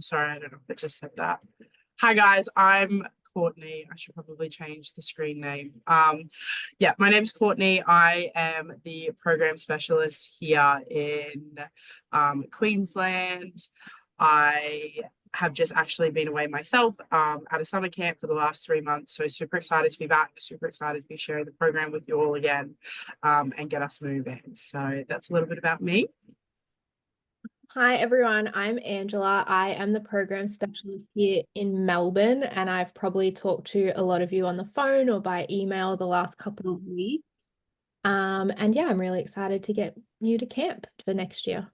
Sorry, I don't know if it just said that. Hi guys, I'm Courtney. I should probably change the screen name. Yeah, my name's Courtney. I am the program specialist here in Queensland. I have just actually been away myself at a summer camp for the last 3 months. So super excited to be back, super excited to be sharing the program with you all again and get us moving. So that's a little bit about me. Hi everyone, I'm Angela. I am the program specialist here in Melbourne, and I've probably talked to a lot of you on the phone or by email the last couple of weeks. And yeah, I'm really excited to get you to camp for next year.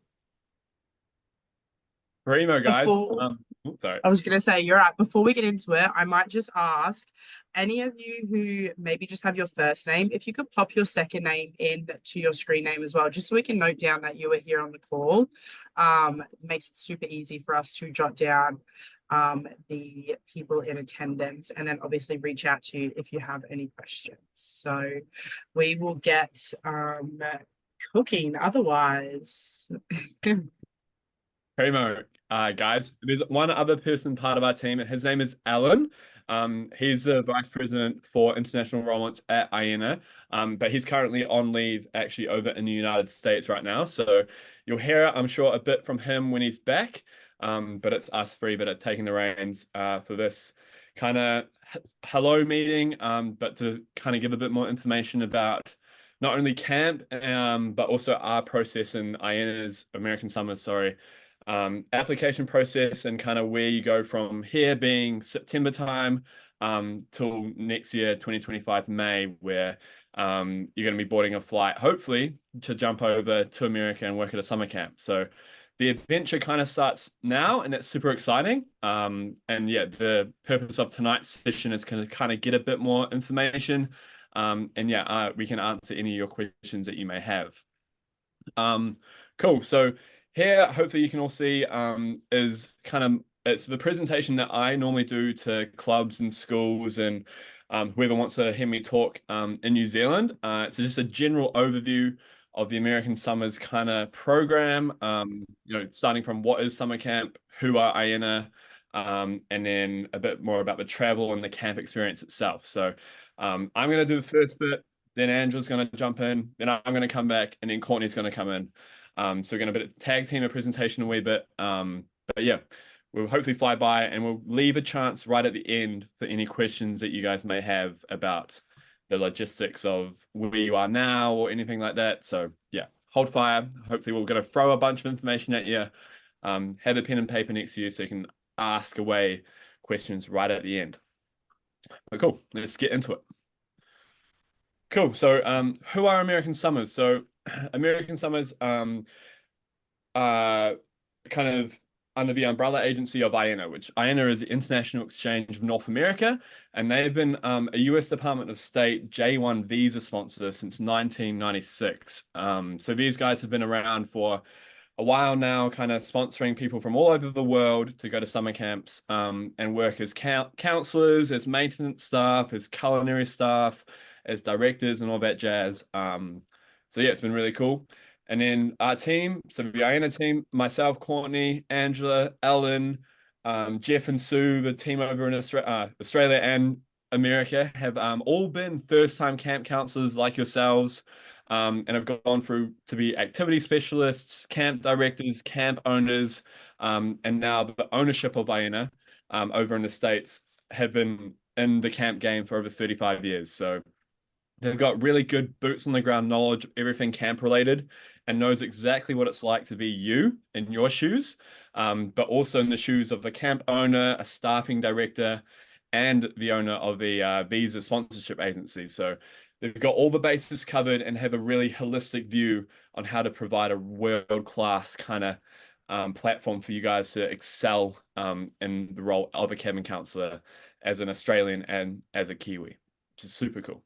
Primo, guys. Sorry. I was going to say, you're right. Before we get into it, I might just ask any of you who maybe just have your first name, if you could pop your second name into your screen name as well, just so we can note down that you were here on the call. Makes it super easy for us to jot down the people in attendance, and then obviously reach out to you if you have any questions. So we will get cooking otherwise. Primo, guys, there's one other person part of our team. His name is Alan. He's the vice president for international enrollments at AENA, but he's currently on leave actually over in the United States right now. So you'll hear, I'm sure, a bit from him when he's back, but it's us three that are taking the reins for this kind of hello meeting, but to kind of give a bit more information about not only camp, but also our process in AENA's American Summers, application process, and kind of where you go from here being September time till next year, 2025 May, where you're going to be boarding a flight, hopefully, to jump over to America and work at a summer camp. So the adventure kind of starts now, and it's super exciting. And yeah, the purpose of tonight's session is to kind of get a bit more information. And yeah, we can answer any of your questions that you may have. Cool. So here, hopefully you can all see, is kind of, it's the presentation that I normally do to clubs and schools and whoever wants to hear me talk in New Zealand. It's just a general overview of the American Summers kind of program, starting from what is summer camp, who are AENA, and then a bit more about the travel and the camp experience itself. So I'm going to do the first bit, then Angela's going to jump in, then I'm going to come back, and then Courtney's going to come in. So we're going to tag team a presentation a wee bit. But yeah, we'll hopefully fly by, and we'll leave a chance right at the end for any questions that you guys may have about the logistics of where you are now or anything like that. So yeah, hold fire. Hopefully we're going to throw a bunch of information at you. Have a pen and paper next to you so you can ask away questions right at the end. But cool, let's get into it. Cool. So who are American Summers? So American Summers kind of under the umbrella agency of AENA, which AENA is the International Exchange of North America, and they've been a US Department of State J1 visa sponsor since 1996. So these guys have been around for a while now, kind of sponsoring people from all over the world to go to summer camps and work as counselors, as maintenance staff, as culinary staff, as directors and all that jazz. So yeah, it's been really cool. And then our team, so the AENA team, myself, Courtney, Angela, Ellen, Jeff and Sue, the team over in Australia and America, have all been first-time camp counselors like yourselves, and have gone through to be activity specialists, camp directors, camp owners, and now the ownership of AENA over in the States have been in the camp game for over 35 years. So they've got really good boots on the ground knowledge of everything camp related, and knows exactly what it's like to be you in your shoes, but also in the shoes of a camp owner, a staffing director, and the owner of the visa sponsorship agency. So they've got all the bases covered and have a really holistic view on how to provide a world-class kind of platform for you guys to excel in the role of a cabin counselor as an Australian and as a Kiwi, which is super cool.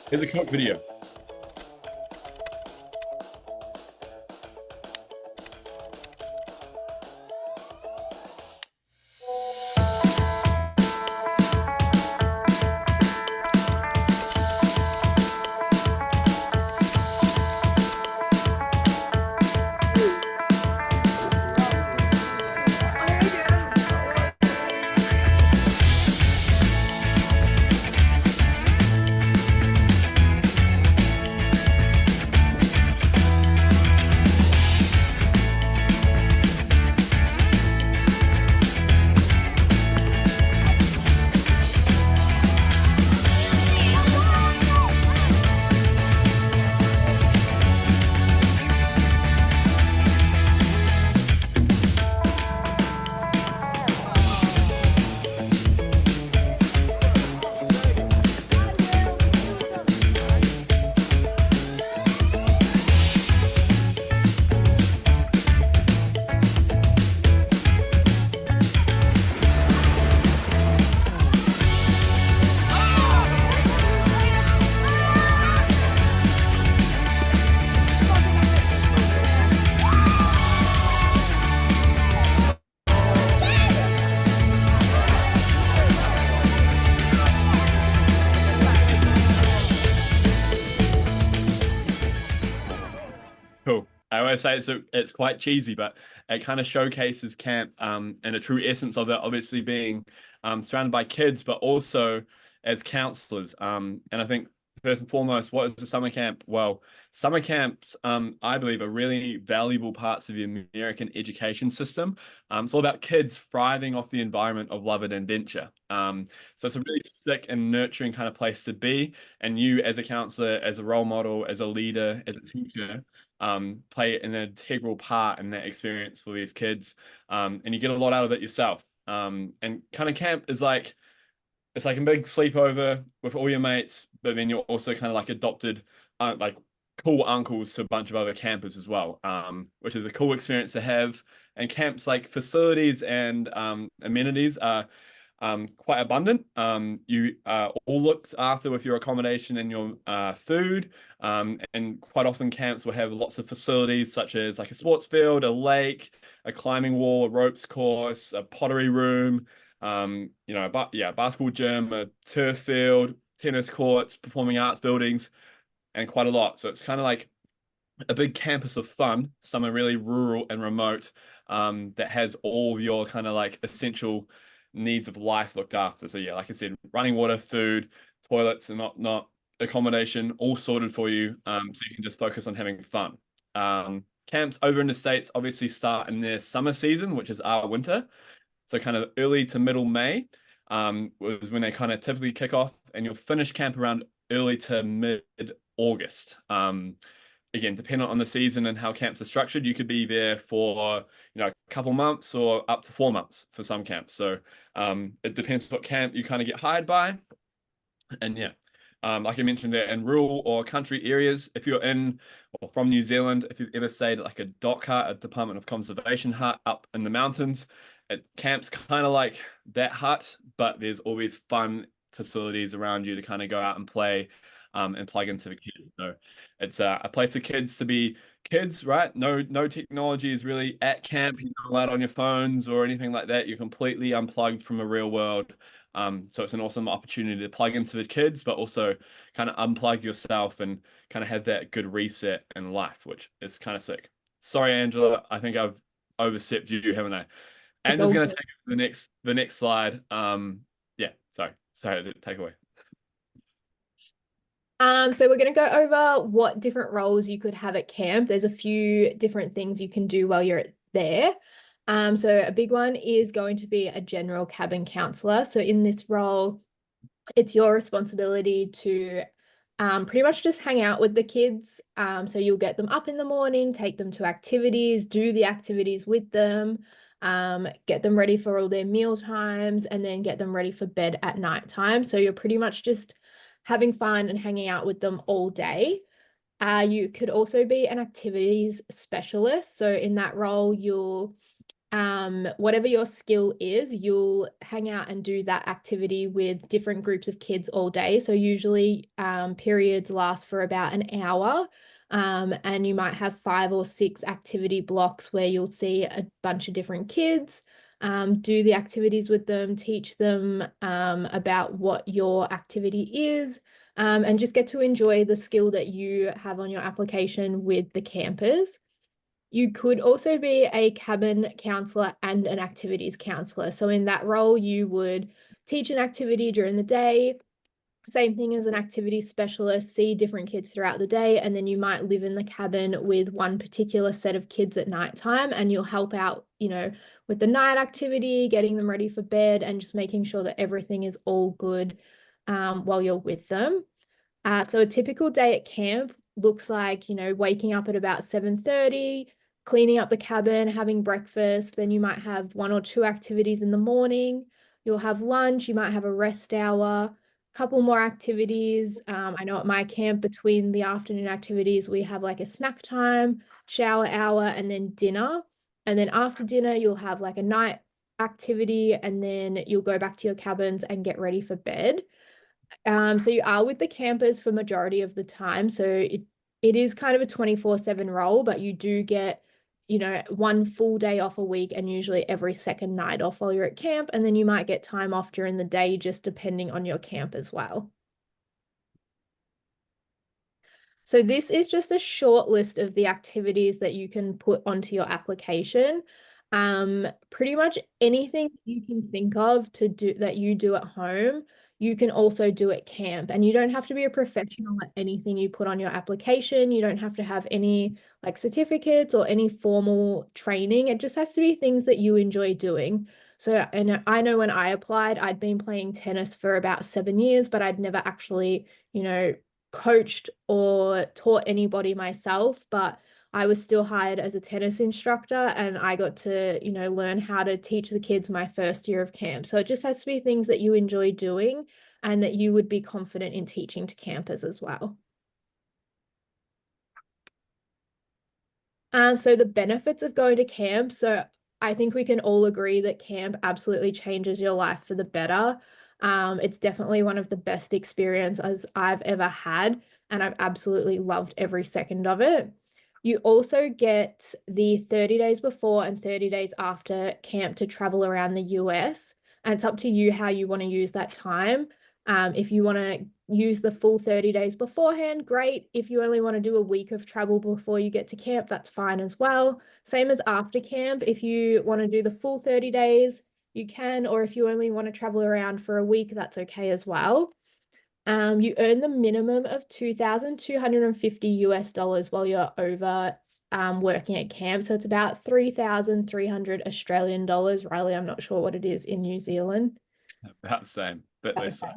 Here's a quick video. I always say it's quite cheesy, but it kind of showcases camp and a true essence of it, obviously being surrounded by kids, but also as counselors. And I think first and foremost, what is a summer camp? Well, summer camps, I believe, are really valuable parts of the American education system. It's all about kids thriving off the environment of love and adventure. So it's a really sick and nurturing kind of place to be. And you, as a counselor, as a role model, as a leader, as a teacher, play an integral part in that experience for these kids. And you get a lot out of it yourself. And kind of camp is like, it's like a big sleepover with all your mates, but then you're also kind of like adopted, like cool uncles to a bunch of other campers as well, which is a cool experience to have. And camps, like facilities and amenities, are quite abundant. You are all looked after with your accommodation and your food. And quite often camps will have lots of facilities such as like a sports field, a lake, a climbing wall, a ropes course, a pottery room, but yeah, basketball gym, a turf field, tennis courts, performing arts buildings, and quite a lot. So it's kind of like a big campus of fun, somewhere really rural and remote, that has all your kind of like essential needs of life looked after. So yeah, like I said, running water, food, toilets, and not accommodation, all sorted for you. So you can just focus on having fun. Camps over in the States obviously start in their summer season, which is our winter. So kind of early to middle May was when they kind of typically kick off, and you'll finish camp around early to mid August. Again, depending on the season and how camps are structured, you could be there for a couple months or up to 4 months for some camps. So it depends what camp you kind of get hired by. And yeah, like I mentioned there, in rural or country areas, if you're in or from New Zealand, if you've ever stayed at like a DOC hut, a Department of Conservation hut up in the mountains, it camps kind of like that hut, but there's always fun facilities around you to kind of go out and play and plug into the kids. So it's a place for kids to be kids, right? No technology is really at camp. You're not allowed on your phones or anything like that. You're completely unplugged from the real world. So it's an awesome opportunity to plug into the kids, but also kind of unplug yourself and kind of have that good reset in life, which is kind of sick. Sorry, Angela, I think I've overstepped you, haven't I? Angela's going to take the next slide. Yeah, sorry, take away. So we're going to go over what different roles you could have at camp. There's a few different things you can do while you're there. So a big one is going to be a general cabin counselor. So in this role, it's your responsibility to pretty much just hang out with the kids. So you'll get them up in the morning, take them to activities, do the activities with them, get them ready for all their meal times, and then get them ready for bed at night time. So you're pretty much just having fun and hanging out with them all day. You could also be an activities specialist. So in that role, you'll whatever your skill is, you'll hang out and do that activity with different groups of kids all day. So usually periods last for about an hour, and you might have 5 or 6 activity blocks where you'll see a bunch of different kids, do the activities with them, teach them about what your activity is, and just get to enjoy the skill that you have on your application with the campers. You could also be a cabin counselor and an activities counselor. So in that role, you would teach an activity during the day, same thing as an activity specialist, see different kids throughout the day, and then you might live in the cabin with one particular set of kids at nighttime, and you'll help out, with the night activity, getting them ready for bed, and just making sure that everything is all good while you're with them. So a typical day at camp looks like, waking up at about 7:30, cleaning up the cabin, having breakfast. Then you might have 1 or 2 activities in the morning. You'll have lunch. You might have a rest hour, a couple more activities. I know at my camp, between the afternoon activities, we have like a snack time, shower hour, and then dinner. And then after dinner, you'll have like a night activity, and then you'll go back to your cabins and get ready for bed. So you are with the campers for majority of the time. So it is kind of a 24/7 role, but you do get, 1 full day off a week, and usually every second night off while you're at camp. And then you might get time off during the day, just depending on your camp as well. So this is just a short list of the activities that you can put onto your application. Pretty much anything you can think of to do that you do at home, you can also do at camp. And you don't have to be a professional at anything you put on your application. You don't have to have any like certificates or any formal training. It just has to be things that you enjoy doing. So, and I know when I applied, I'd been playing tennis for about 7 years, but I'd never actually, coached or taught anybody myself, but I was still hired as a tennis instructor and I got to, learn how to teach the kids my first year of camp. So it just has to be things that you enjoy doing and that you would be confident in teaching to campers as well. So the benefits of going to camp. So I think we can all agree that camp absolutely changes your life for the better. It's definitely one of the best experiences I've ever had, and I've absolutely loved every second of it. You also get the 30 days before and 30 days after camp to travel around the US, and it's up to you how you want to use that time. If you want to use the full 30 days beforehand, great. If you only want to do a week of travel before you get to camp, that's fine as well. Same as after camp. If you want to do the full 30 days, you can, or if you only want to travel around for a week, that's okay as well. You earn the minimum of 2,250 US dollars while you're over working at camp. So it's about 3,300 Australian dollars. Riley, I'm not sure what it is in New Zealand. About the same, but less so.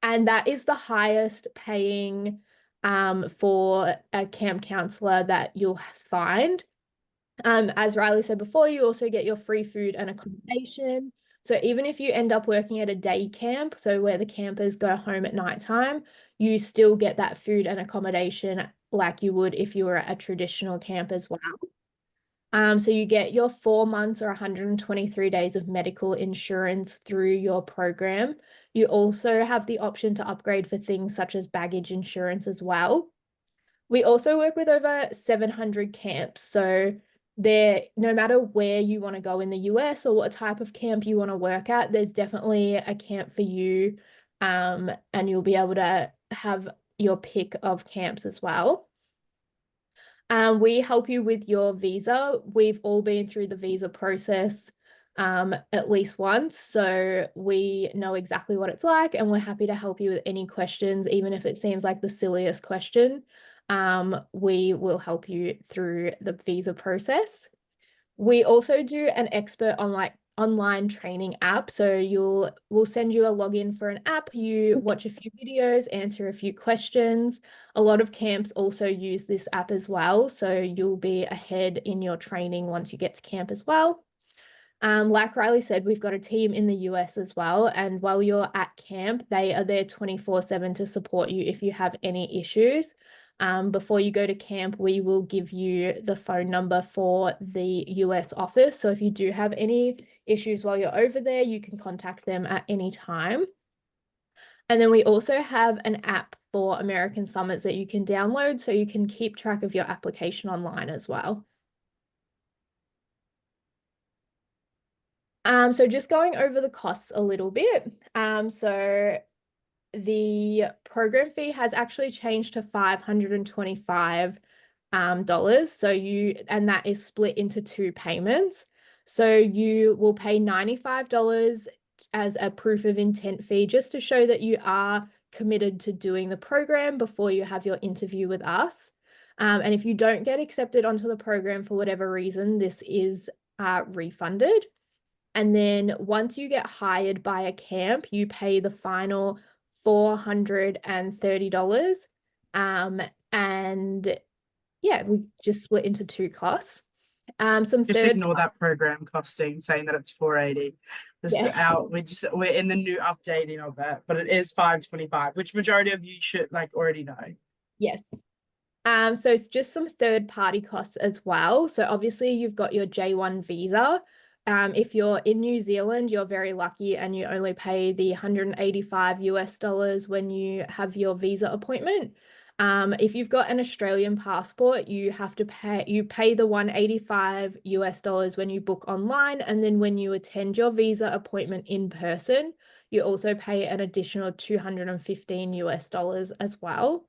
And that is the highest paying for a camp counselor that you'll find. As Riley said before, you also get your free food and accommodation. So even if you end up working at a day camp, so where the campers go home at nighttime, you still get that food and accommodation like you would if you were at a traditional camp as well. So you get your 4 months or 123 days of medical insurance through your program. You also have the option to upgrade for things such as baggage insurance as well. We also work with over 700 camps. So no matter where you want to go in the US or what type of camp you want to work at, there's definitely a camp for you. And you'll be able to have your pick of camps as well. We help you with your visa. We've all been through the visa process at least once, so we know exactly what it's like, and we're happy to help you with any questions, even if it seems like the silliest question. We will help you through the visa process. We also do an expert online training app. So we'll send you a login for an app. You watch a few videos, answer a few questions. A lot of camps also use this app as well. So you'll be ahead in your training once you get to camp as well. Like Riley said, we've got a team in the US as well. And while you're at camp, they are there 24/7 to support you if you have any issues. Before you go to camp, we will give you the phone number for the US office. So if you do have any issues while you're over there, you can contact them at any time. And then we also have an app for American Summits that you can download so you can keep track of your application online as well. So just going over the costs a little bit. So the program fee has actually changed to $525 and that is split into 2 payments. So you will pay $95 as a proof of intent fee just to show that you are committed to doing the program before you have your interview with us. And if you don't get accepted onto the program for whatever reason, this is refunded. And then once you get hired by a camp, you pay the final $430. And yeah, we just split into 2 costs. Just ignore that program costing, saying that it's $480. We're in the new updating of it, but it is $525, which majority of you should already know. Yes. So it's just some third-party costs as well. So obviously you've got your J1 visa. If you're in New Zealand, you're very lucky and you only pay the $185 when you have your visa appointment. If you've got an Australian passport, you pay the $185 when you book online, and then when you attend your visa appointment in person, you also pay an additional $215 as well.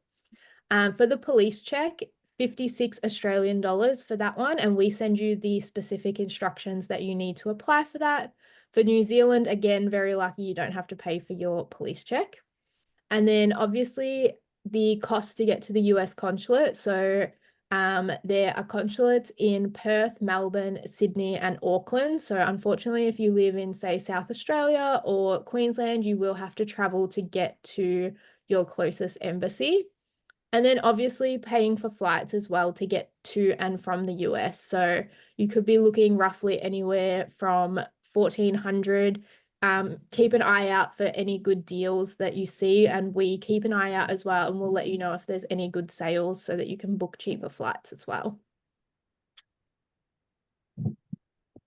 For the police check, 56 Australian dollars for that one, and we send you the specific instructions that you need to apply for that. For New Zealand, again, very lucky you don't have to pay for your police check. And then obviously the cost to get to the US consulate. So there are consulates in Perth, Melbourne, Sydney, and Auckland. So unfortunately, if you live in, say, South Australia or Queensland, you will have to travel to get to your closest embassy. And then obviously paying for flights as well to get to and from the US. So you could be looking roughly anywhere from $1,400. Keep an eye out for any good deals that you see, and we keep an eye out as well, and we'll let you know if there's any good sales so that you can book cheaper flights as well.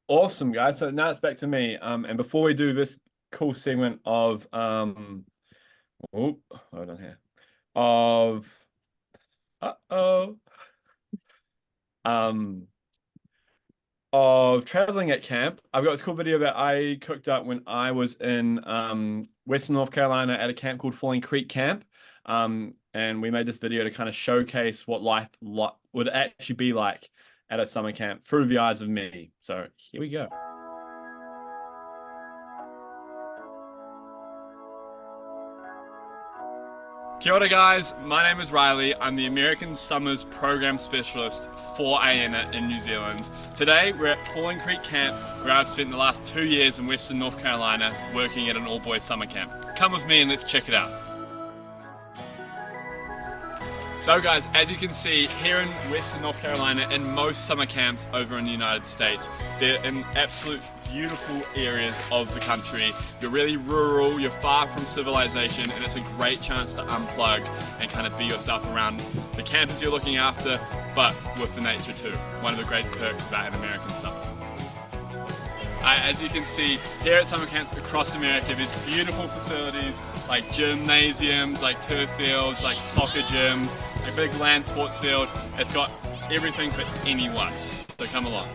Awesome, guys. So now it's back to me. And before we do this cool segment of hold on here. Of traveling at camp, I've got this cool video that I cooked up when I was in Western North Carolina at a camp called Falling Creek Camp. And we made this video to kind of showcase what life would actually be like at a summer camp through the eyes of me. So here we go. Kia ora guys, my name is Riley. I'm the American Summers Program Specialist for AENA in New Zealand. Today we're at Falling Creek Camp, where I've spent the last 2 years in Western North Carolina working at an all-boys summer camp. Come with me and let's check it out. So guys, as you can see, here in Western North Carolina and most summer camps over in the United States, they're in absolute beautiful areas of the country. You're really rural, you're far from civilization, and it's a great chance to unplug and kind of be yourself around the campus you're looking after, but with the nature too. One of the great perks about an American summer. As you can see, here at summer camps across America, there's beautiful facilities like gymnasiums, like turf fields, like soccer gyms, a big land sports field. It's got everything for anyone, so come along.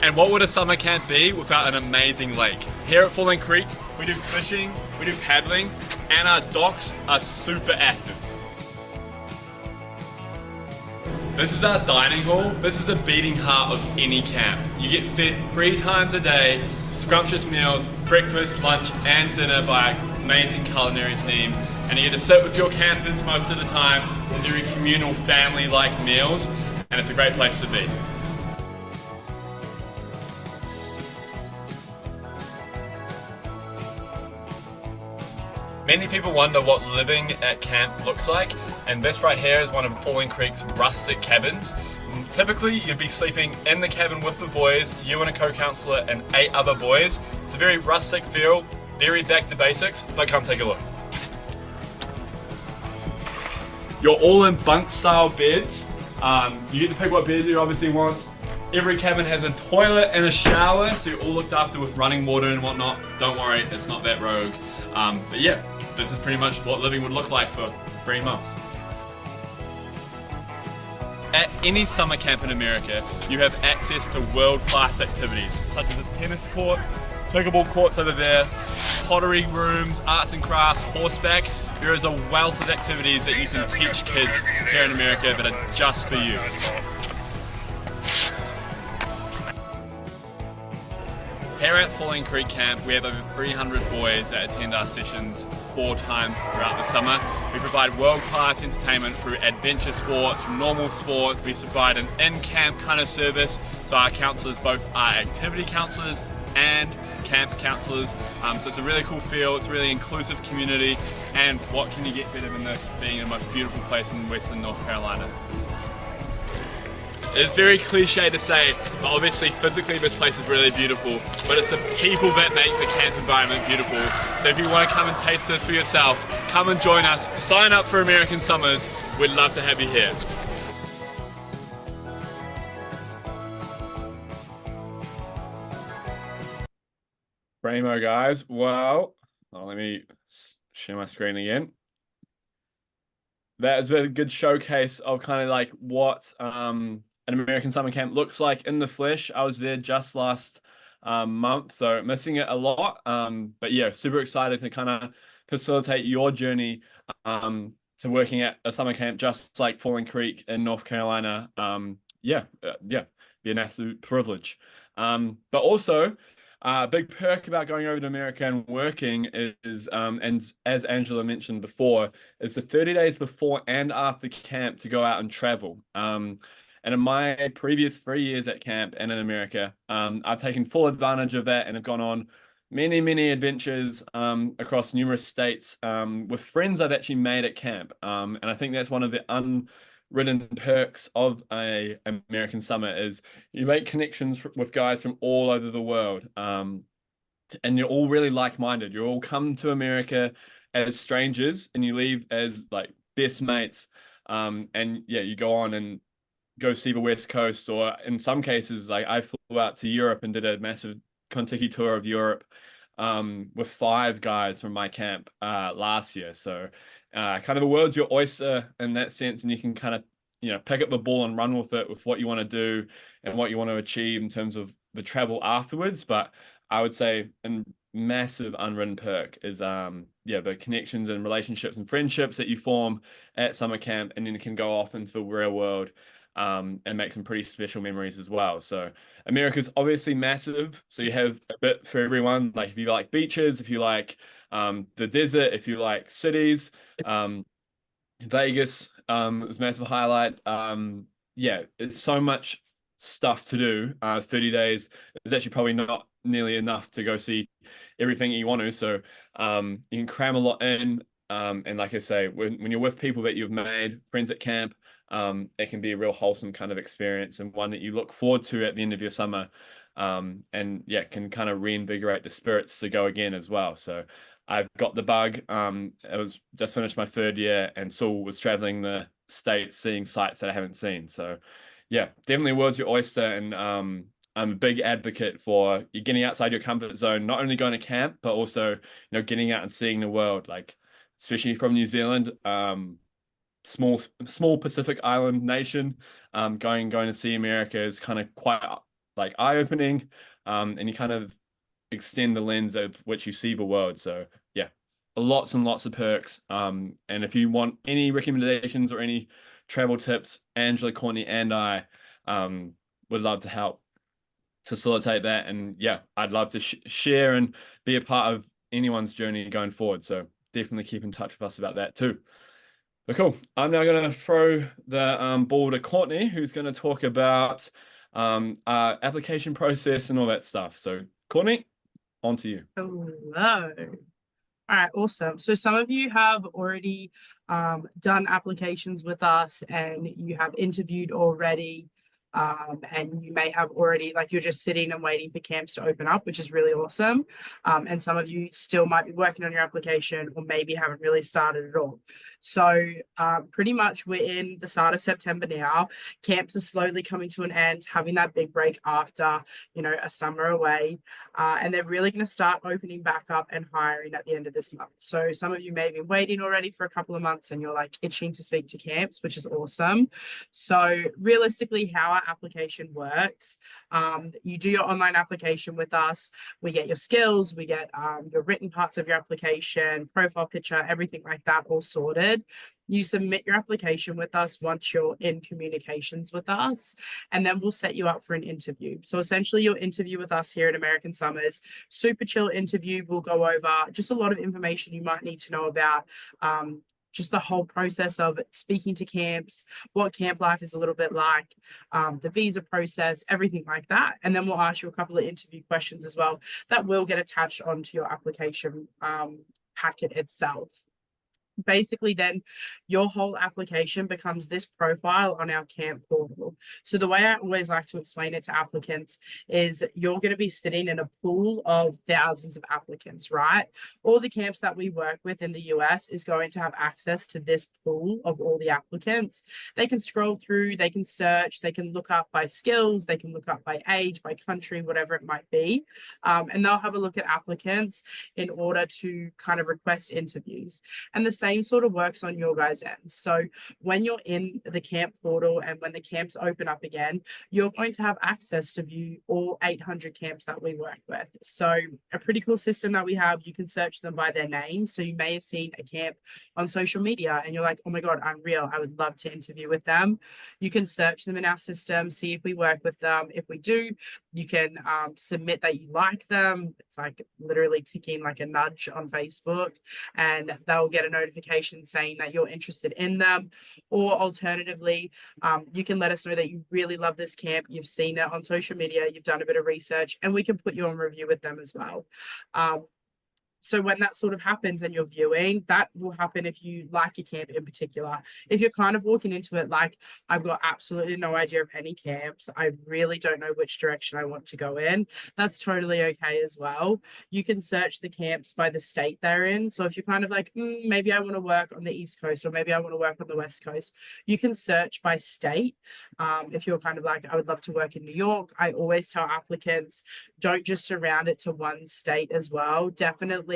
And what would a summer camp be without an amazing lake? Here at Falling Creek, we do fishing, we do paddling, and our docks are super active. This is our dining hall. This is the beating heart of any camp. You get fed 3 times a day, scrumptious meals, breakfast, lunch, and dinner by our amazing culinary team. And you get to sit with your campers most of the time and do communal family-like meals, and it's a great place to be. Many people wonder what living at camp looks like, and this right here is one of Falling Creek's rustic cabins. Typically, you'd be sleeping in the cabin with the boys, you and a co-counselor and 8 other boys. It's a very rustic feel, very back to basics, but come take a look. You're all in bunk style beds. You get to pick what bed you obviously want. Every cabin has a toilet and a shower, so you're all looked after with running water and whatnot. Don't worry, it's not that rogue. But yeah, this is pretty much what living would look like for 3 months. At any summer camp in America, you have access to world-class activities, such as a tennis court, pickleball courts over there, pottery rooms, arts and crafts, horseback. There is a wealth of activities that you can teach kids here in America that are just for you. Here at Falling Creek Camp, we have over 300 boys that attend our sessions 4 times throughout the summer. We provide world-class entertainment through adventure sports, from normal sports. We provide an in-camp kind of service, so our counsellors both are activity counsellors and camp counsellors. So it's a really cool feel, it's a really inclusive community, and what can you get better than this, being in the most beautiful place in Western North Carolina. It's very cliche to say, but obviously physically this place is really beautiful, but it's the people that make the camp environment beautiful. So if you want to come and taste this for yourself, come and join us, sign up for American Summers. We'd love to have you here. Bramo guys, well, let me share my screen again. that has been a good showcase of kind of like what an American summer camp looks like in the flesh. I was there just last month, so missing it a lot. But yeah, super excited to kind of facilitate your journey to working at a summer camp just like Falling Creek in North Carolina. Yeah, be an absolute privilege. But also, a big perk about going over to America and working is, and as Angela mentioned before, is the 30 days before and after camp to go out and travel. And in my previous 3 years at camp and in America, I've taken full advantage of that and have gone on many, many adventures across numerous states with friends I've actually made at camp. And I think that's one of the unwritten perks of a American summer is you make connections with guys from all over the world. And you're all really like-minded. You all come to America as strangers and you leave as like best mates. And yeah, you go on and go see the West Coast, or in some cases, like I flew out to Europe and did a massive Contiki tour of Europe with 5 guys from my camp last year. So kind of the world's your oyster in that sense, and you can kind of pick up the ball and run with it with what you want to do and what you want to achieve in terms of the travel afterwards. But I would say a massive unwritten perk is the connections and relationships and friendships that you form at summer camp, and then you can go off into the real world and make some pretty special memories as well. So America's obviously massive, so you have a bit for everyone. Like if you like beaches, if you like the desert, if you like cities, Vegas is a massive highlight. Yeah, it's so much stuff to do. 30 days is actually probably not nearly enough to go see everything you want to. So you can cram a lot in. And like I say, when you're with people that you've made, friends at camp, it can be a real wholesome kind of experience and one that you look forward to at the end of your summer. And yeah, can kind of reinvigorate the spirits to go again as well. So I've got the bug. I was just finished my 3rd year and Saul was traveling the States, seeing sites that I haven't seen. So yeah, definitely world's your oyster. And I'm a big advocate for you getting outside your comfort zone, not only going to camp, but also, getting out and seeing the world, like especially from New Zealand, small Pacific island nation. Going to see America is kind of quite like eye-opening. And you kind of extend the lens of which you see the world. So yeah, lots and lots of perks. And if you want any recommendations or any travel tips, Angela, Courtney, and I would love to help facilitate that. And yeah, I'd love to share and be a part of anyone's journey going forward. So definitely keep in touch with us about that too. But cool. I'm now going to throw the ball to Courtney, who's going to talk about application process and all that stuff. So Courtney, on to you. Hello. All right, awesome. So some of you have already done applications with us and you have interviewed already. And you may have already, like you're just sitting and waiting for camps to open up, which is really awesome. And some of you still might be working on your application or maybe haven't really started at all. So pretty much we're in the start of September now. Camps are slowly coming to an end, having that big break after, a summer away. And they're really going to start opening back up and hiring at the end of this month. So some of you may have been waiting already for a couple of months and you're like itching to speak to camps, which is awesome. So realistically, how our application works, you do your online application with us. We get your skills, we get your written parts of your application, profile picture, everything like that all sorted. You submit your application with us once you're in communications with us, and then we'll set you up for an interview. So essentially your interview with us here at American Summers, super chill interview. We'll go over just a lot of information you might need to know about just the whole process of speaking to camps, what camp life is a little bit like, the visa process, everything like that. And then we'll ask you a couple of interview questions as well that will get attached onto your application packet itself. Basically, then your whole application becomes this profile on our camp portal. So the way I always like to explain it to applicants is you're going to be sitting in a pool of thousands of applicants, right? All the camps that we work with in the US is going to have access to this pool of all the applicants. They can scroll through, they can search, they can look up by skills, they can look up by age, by country, whatever it might be. And they'll have a look at applicants in order to kind of request interviews. And the same same sort of works on your guys' end. So when you're in the camp portal and when the camps open up again, you're going to have access to view all 800 camps that we work with. So a pretty cool system that we have, you can search them by their name. So you may have seen a camp on social media and you're like, oh my God, I'm real. I would love to interview with them. You can search them in our system, see if we work with them. If we do, you can submit that you like them. It's like literally ticking like a nudge on Facebook, and they'll get a notification saying that you're interested in them. Or alternatively, you can let us know that you really love this camp, you've seen it on social media, you've done a bit of research, and we can put you on review with them as well. So when that sort of happens and you're viewing, that will happen if you like a camp in particular. If you're kind of walking into it like, I've got absolutely no idea of any camps, I really don't know which direction I want to go in, that's totally okay as well. You can search the camps by the state they're in. So if you're kind of like, maybe I want to work on the East Coast or maybe I want to work on the West Coast, you can search by state. If you're kind of like, I would love to work in New York, I always tell applicants, don't just surround it to one state as well. Definitely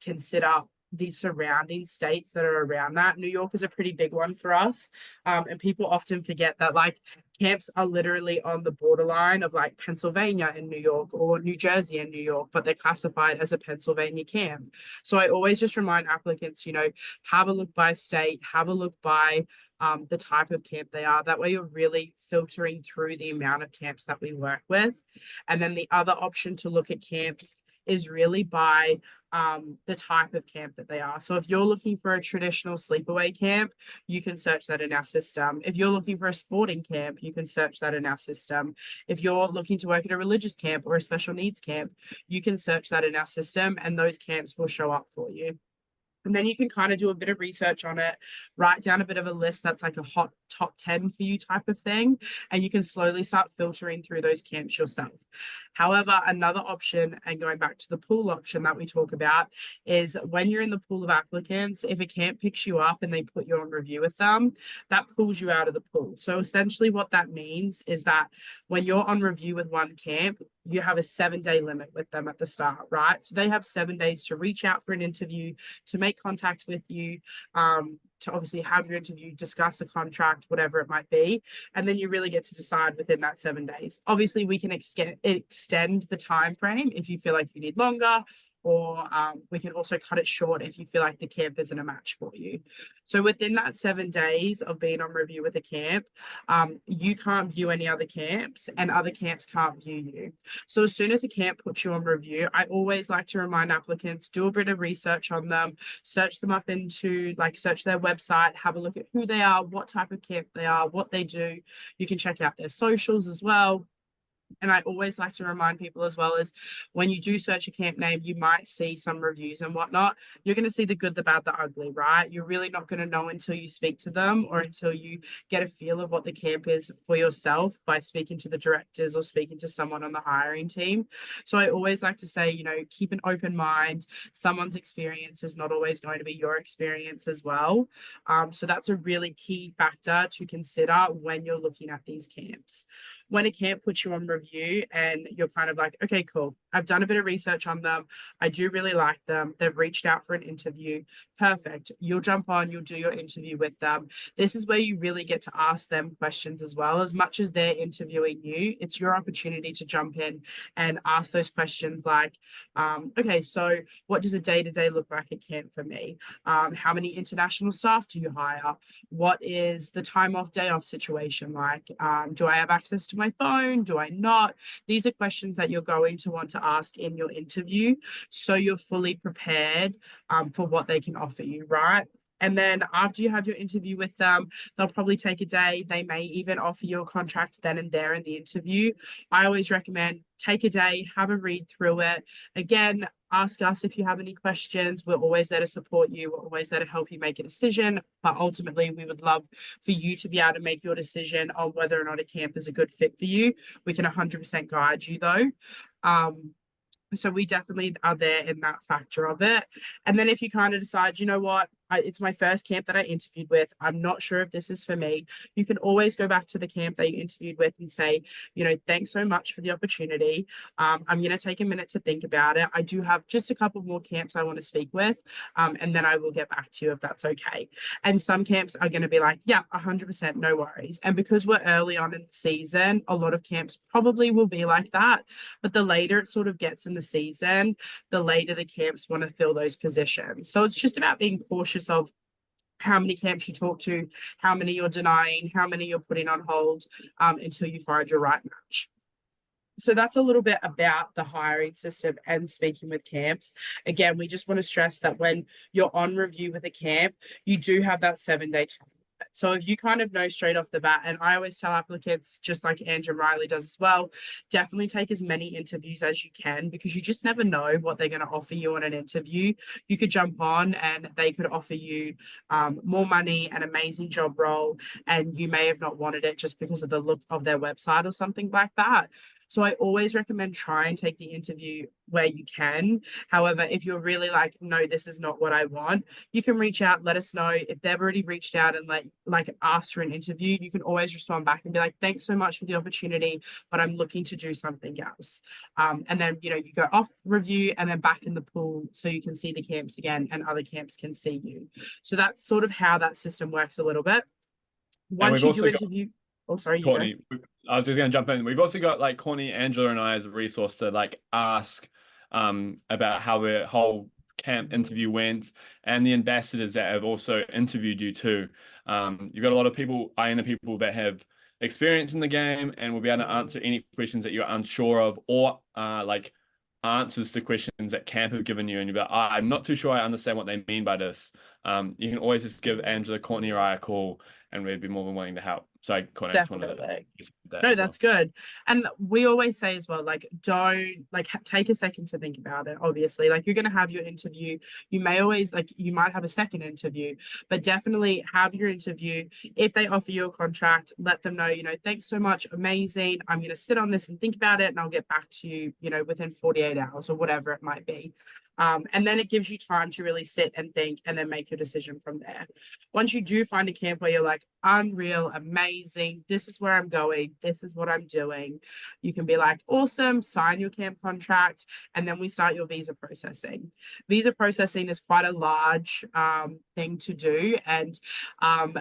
consider the surrounding states that are around that. New York is a pretty big one for us. And people often forget that like camps are literally on the borderline of like Pennsylvania and New York or New Jersey and New York, but they're classified as a Pennsylvania camp. So I always just remind applicants, you know, have a look by state, have a look by the type of camp they are. That way you're really filtering through the amount of camps that we work with. And then the other option to look at camps is really by the type of camp that they are. So if you're looking for a traditional sleepaway camp, you can search that in our system. If you're looking for a sporting camp, you can search that in our system. If you're looking to work at a religious camp or a special needs camp, you can search that in our system and those camps will show up for you. And then you can kind of do a bit of research on it, write down a bit of a list that's like a hot top 10 for you type of thing. And you can slowly start filtering through those camps yourself. However, another option, and going back to the pool option that we talk about, is when you're in the pool of applicants, if a camp picks you up and they put you on review with them, that pulls you out of the pool. So essentially what that means is that when you're on review with one camp, you have a 7-day limit with them at the start, right? So they have 7 days to reach out for an interview, to make contact with you, to obviously have your interview, discuss a contract, whatever it might be. And then you really get to decide within that 7 days. Obviously, we can extend the time frame if you feel like you need longer, or we can also cut it short if you feel like the camp isn't a match for you. So within that 7 days of being on review with a camp, you can't view any other camps and other camps can't view you. So as soon as a camp puts you on review, I always like to remind applicants, do a bit of research on them, search them up into, like, search their website, have a look at who they are, what type of camp they are, what they do. You can check out their socials as well. And I always like to remind people as well is when you do search a camp name, you might see some reviews and whatnot. You're going to see the good, the bad, the ugly, right? You're really not going to know until you speak to them or until you get a feel of what the camp is for yourself by speaking to the directors or speaking to someone on the hiring team. So I always like to say, you know, keep an open mind. Someone's experience is not always going to be your experience as well. So that's a really key factor to consider when you're looking at these camps. When a camp puts you on review and you're kind of like, okay, cool, I've done a bit of research on them, I do really like them, they've reached out for an interview, perfect. You'll jump on, you'll do your interview with them. This is where you really get to ask them questions as well. As much as they're interviewing you, it's your opportunity to jump in and ask those questions like, okay, so what does a day-to-day look like at camp for me? How many international staff do you hire? What is the time off, day off situation like? Do I have access to my phone? Do I not? These are questions that you're going to want to ask in your interview so you're fully prepared for what they can offer you, right? And then after you have your interview with them, they'll probably take a day. They may even offer you a contract then and there in the interview. I always recommend take a day, have a read through it. Again, ask us if you have any questions. We're always there to support you. We're always there to help you make a decision. But ultimately, we would love for you to be able to make your decision on whether or not a camp is a good fit for you. We can 100% guide you though. So we definitely are there in that factor of it. And then if you kind of decide, you know what, it's my first camp that I interviewed with. I'm not sure if this is for me. You can always go back to the camp that you interviewed with and say, you know, thanks so much for the opportunity. I'm going to take a minute to think about it. I do have just a couple more camps I want to speak with, and then I will get back to you if that's okay. And some camps are going to be like, yeah, 100%, no worries. And because we're early on in the season, a lot of camps probably will be like that. But the later it sort of gets in the season, the later the camps want to fill those positions. So it's just about being cautious of how many camps you talk to, how many you're denying, how many you're putting on hold, until you find your right match. So that's a little bit about the hiring system and speaking with camps. Again, we just want to stress that when you're on review with a camp, you do have that 7-day time. So if you kind of know straight off the bat, and I always tell applicants, just like Andrew Riley does as well, definitely take as many interviews as you can, because you just never know what they're going to offer you on an interview. You could jump on and they could offer you more money, an amazing job role, and you may have not wanted it just because of the look of their website or something like that. So I always recommend try and take the interview where you can. However, if you're really like, no, this is not what I want, you can reach out, let us know. If they've already reached out and like asked for an interview, you can always respond back and be like, thanks so much for the opportunity, but I'm looking to do something else. And then, you know, you go off review and then back in the pool so you can see the camps again and other camps can see you. So that's sort of how that system works a little bit. Once you do interview, oh, sorry, you go. Courtney, I was just going to jump in. We've also got like Courtney, Angela, and I as a resource to like ask about how the whole camp interview went, and the ambassadors that have also interviewed you too. You've got a lot of people, IANA people that have experience in the game and will be able to answer any questions that you're unsure of, or like answers to questions that camp have given you, and you're like, I'm not too sure I understand what they mean by this. You can always just give Angela, Courtney, or I a call, and we'd be more than willing to help. So Courtney, definitely. No, that's good. And we always say as well, like, don't like take a second to think about it. Obviously, like, you're going to have your interview. You may always like, you might have a second interview, but definitely have your interview. If they offer you a contract, let them know, you know, thanks so much, amazing, I'm going to sit on this and think about it, and I'll get back to you, you know, within 48 hours or whatever it might be. And then it gives you time to really sit and think and then make your decision from there. Once you do find a camp where you're like, unreal, amazing, this is where I'm going, this is what I'm doing, you can be like, awesome, sign your camp contract, and then we start your visa processing. Visa processing is quite a large thing to do, and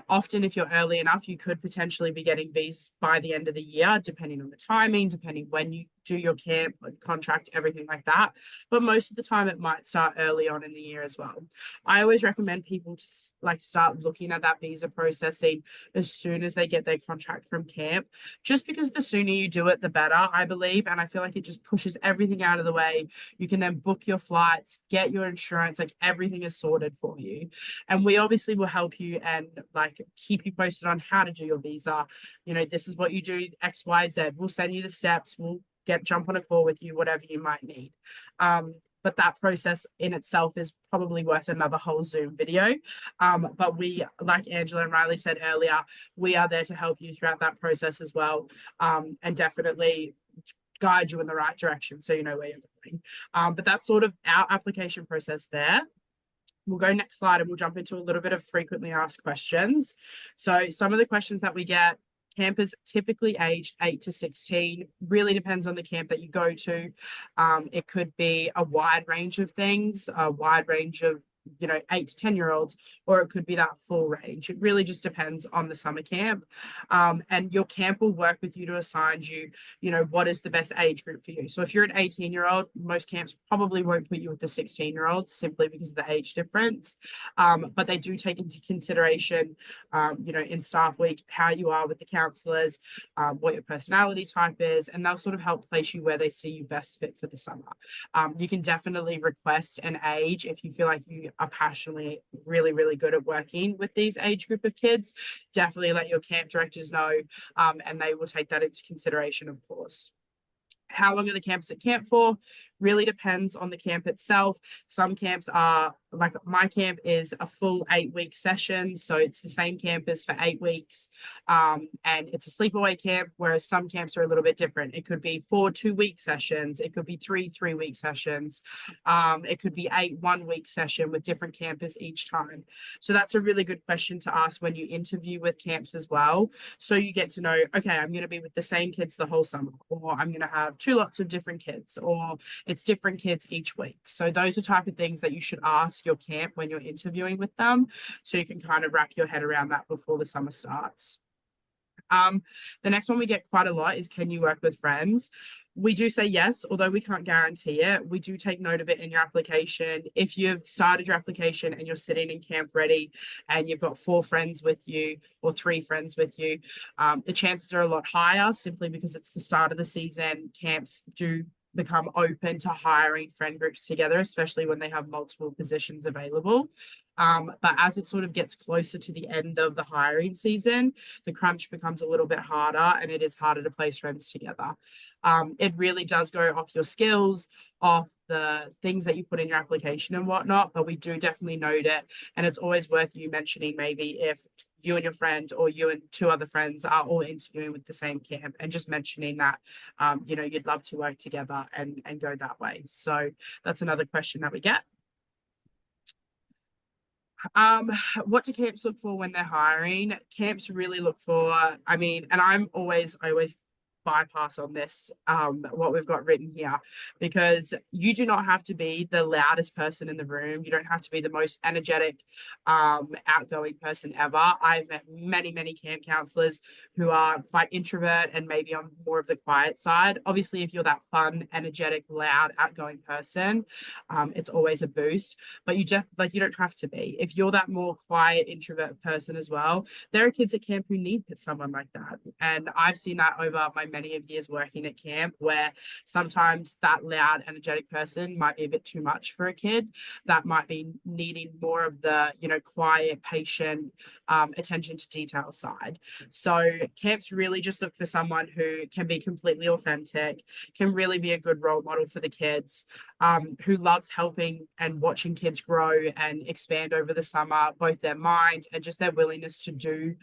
often if you're early enough, you could potentially be getting visas by the end of the year, depending on the timing, depending when you do your camp contract, everything like that. But most of the time it might start early on in the year as well. I always recommend people to like start looking at that visa processing as soon as they get their contract from camp, just because the sooner you do it, the better, I believe. And I feel like it just pushes everything out of the way. You can then book your flights, get your insurance, like everything is sorted for you. And we obviously will help you and like keep you posted on how to do your visa. You know, this is what you do, X, Y, Z. We'll send you the steps. We'll jump on a call with you, whatever you might need. But that process in itself is probably worth another whole Zoom video. But we, like Angela and Riley said earlier, we are there to help you throughout that process as well, and definitely guide you in the right direction so you know where you're going. But that's sort of our application process there. We'll go next slide and we'll jump into a little bit of frequently asked questions. So some of the questions that we get: campers typically aged 8 to 16, really depends on the camp that you go to. It could be a wide range of things, a wide range of, you know, 8 to 10-year-olds, or it could be that full range. It really just depends on the summer camp. And your camp will work with you to assign you, you know, what is the best age group for you. So if you're an 18-year-old, most camps probably won't put you with the 16-year-olds simply because of the age difference. But they do take into consideration, you know, in staff week, how you are with the counselors, what your personality type is, and they'll sort of help place you where they see you best fit for the summer. You can definitely request an age if you feel like you are passionately really, really good at working with these age group of kids. Definitely let your camp directors know, and they will take that into consideration, of course. How long are the camps at camp for? Really depends on the camp itself. Some camps are like my camp is a full 8-week session. So it's the same campus for 8 weeks. And it's a sleepaway camp, whereas some camps are a little bit different. It could be 4 2-week sessions. It could be 3 3-week sessions. It could be 8 1-week session with different campus each time. So that's a really good question to ask when you interview with camps as well. So you get to know, okay, I'm going to be with the same kids the whole summer, or I'm going to have 2 lots of different kids, or it's different kids each week. So those are type of things that you should ask your camp when you're interviewing with them, so you can kind of wrap your head around that before the summer starts. The next one we get quite a lot is, can you work with friends? We do say yes, although we can't guarantee it. We do take note of it in your application. If you've started your application and you're sitting in camp ready and you've got 4 friends with you or 3 friends with you, the chances are a lot higher, simply because it's the start of the season. Camps do become open to hiring friend groups together, especially when they have multiple positions available. But as it sort of gets closer to the end of the hiring season, the crunch becomes a little bit harder, and it is harder to place friends together. It really does go off your skills, off the things that you put in your application and whatnot, but we do definitely note it. And it's always worth you mentioning, maybe if you and your friend or you and 2 other friends are all interviewing with the same camp, and just mentioning that, you know, you'd love to work together and go that way. So that's another question that we get. What do camps look for when they're hiring? Camps really look for, I mean, and I always bypass on this, what we've got written here, because you do not have to be the loudest person in the room. You don't have to be the most energetic, outgoing person ever. I've met many camp counselors who are quite introvert and maybe on more of the quiet side. Obviously, if you're that fun, energetic, loud, outgoing person, it's always a boost, but you don't have to be. If you're that more quiet, introvert person as well, there are kids at camp who need someone like that. And I've seen that over my many of years working at camp, where sometimes that loud, energetic person might be a bit too much for a kid that might be needing more of the, you know, quiet, patient, attention to detail side. So camps really just look for someone who can be completely authentic, can really be a good role model for the kids, who loves helping and watching kids grow and expand over the summer, both their mind and just their willingness to do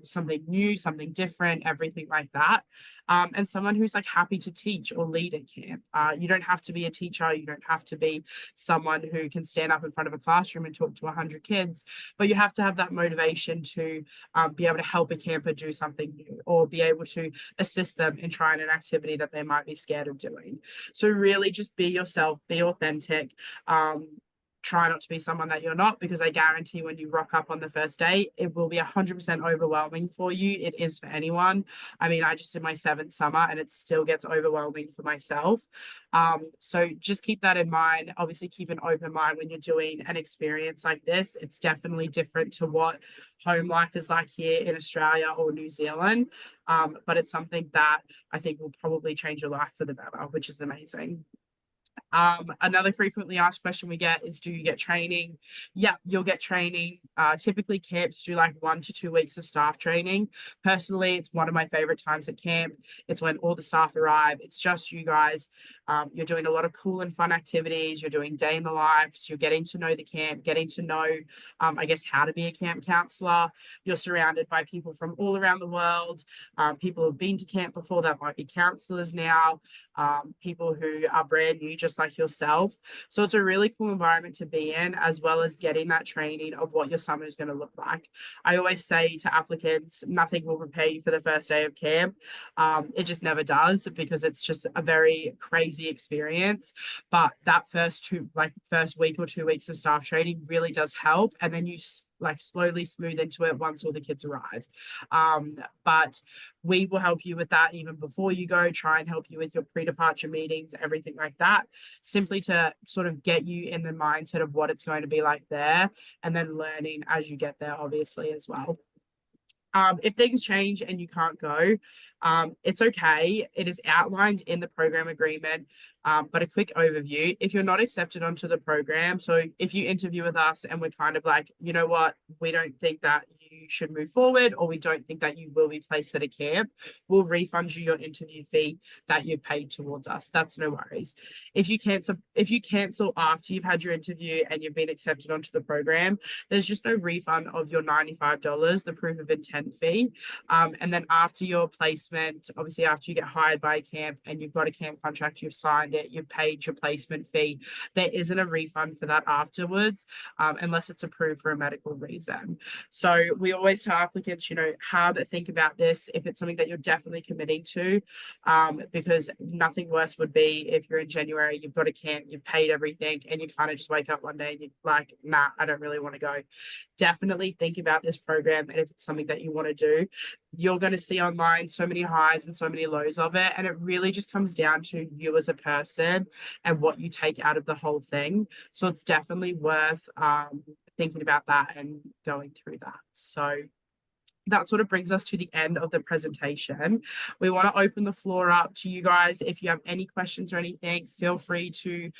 something new, something different, everything like that. And someone who's like happy to teach or lead at camp. You don't have to be a teacher. You don't have to be someone who can stand up in front of a classroom and talk to 100 kids, but you have to have that motivation to be able to help a camper do something new, or be able to assist them in trying an activity that they might be scared of doing. So really just be yourself, be authentic. Try not to be someone that you're not, because I guarantee when you rock up on the first day, it will be 100% overwhelming for you. It is for anyone. I mean, I just did my 7th summer and it still gets overwhelming for myself. So just keep that in mind. Obviously, keep an open mind when you're doing an experience like this. It's definitely different to what home life is like here in Australia or New Zealand. But it's something that I think will probably change your life for the better, which is amazing. Another frequently asked question we get is, do you get training? Yeah, you'll get training. Typically camps do like 1 to 2 weeks of staff training. Personally, it's one of my favorite times at camp. It's when all the staff arrive. It's just you guys. You're doing a lot of cool and fun activities. You're doing day in the lives. You're getting to know the camp, getting to know, I guess, how to be a camp counselor. You're surrounded by people from all around the world. People who've been to camp before that might be counselors now. People who are brand new, just like yourself. So it's a really cool environment to be in, as well as getting that training of what your summer is going to look like. I always say to applicants, nothing will prepare you for the first day of camp. It just never does, because it's just a very crazy experience. But that first week or 2 weeks of staff training really does help. And then you like slowly smooth into it once all the kids arrive. But we will help you with that even before you go, try and help you with your pre-departure meetings, everything like that, simply to sort of get you in the mindset of what it's going to be like there, and then learning as you get there, obviously, as well. If things change and you can't go, it's okay. It is outlined in the program agreement, but a quick overview. If you're not accepted onto the program, so if you interview with us and we're kind of like, you know what, we don't think that you you should move forward, or we don't think that you will be placed at a camp, we'll refund you your interview fee that you paid towards us. That's no worries. If you cancel after you've had your interview and you've been accepted onto the program, there's just no refund of your $95, the proof of intent fee. And then after your placement, obviously after you get hired by a camp and you've got a camp contract, you've signed it, you've paid your placement fee, there isn't a refund for that afterwards, unless it's approved for a medical reason. So we always tell applicants, have a think about this if it's something that you're definitely committing to, because nothing worse would be if you're in January, you've got a camp, you've paid everything, and you kind of just wake up one day and you're like, nah, I don't really want to go. Definitely think about this program, and if it's something that you want to do, you're going to see online so many highs and so many lows of it, and it really just comes down to you as a person and what you take out of the whole thing. So it's definitely worth thinking about that and going through that. So that sort of brings us to the end of the presentation. We want to open the floor up to you guys. If you have any questions or anything, feel free to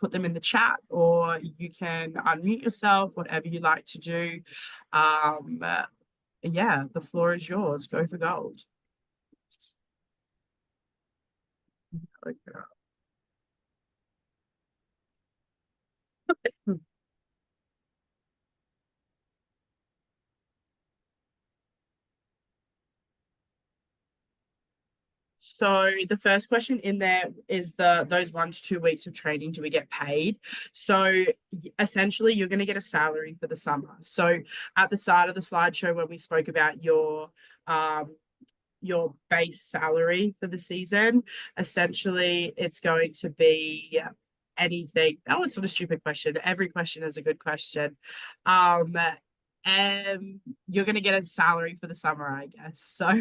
put them in the chat, or you can unmute yourself, whatever you like to do. Yeah, the floor is yours. Go for gold. So the first question in there is those 1 to 2 weeks of training, do we get paid? So essentially you're going to get a salary for the summer. So at the start of the slideshow, when we spoke about your base salary for the season, essentially it's going to be anything. That was sort of a stupid question. Every question is a good question. And you're going to get a salary for the summer, I guess. So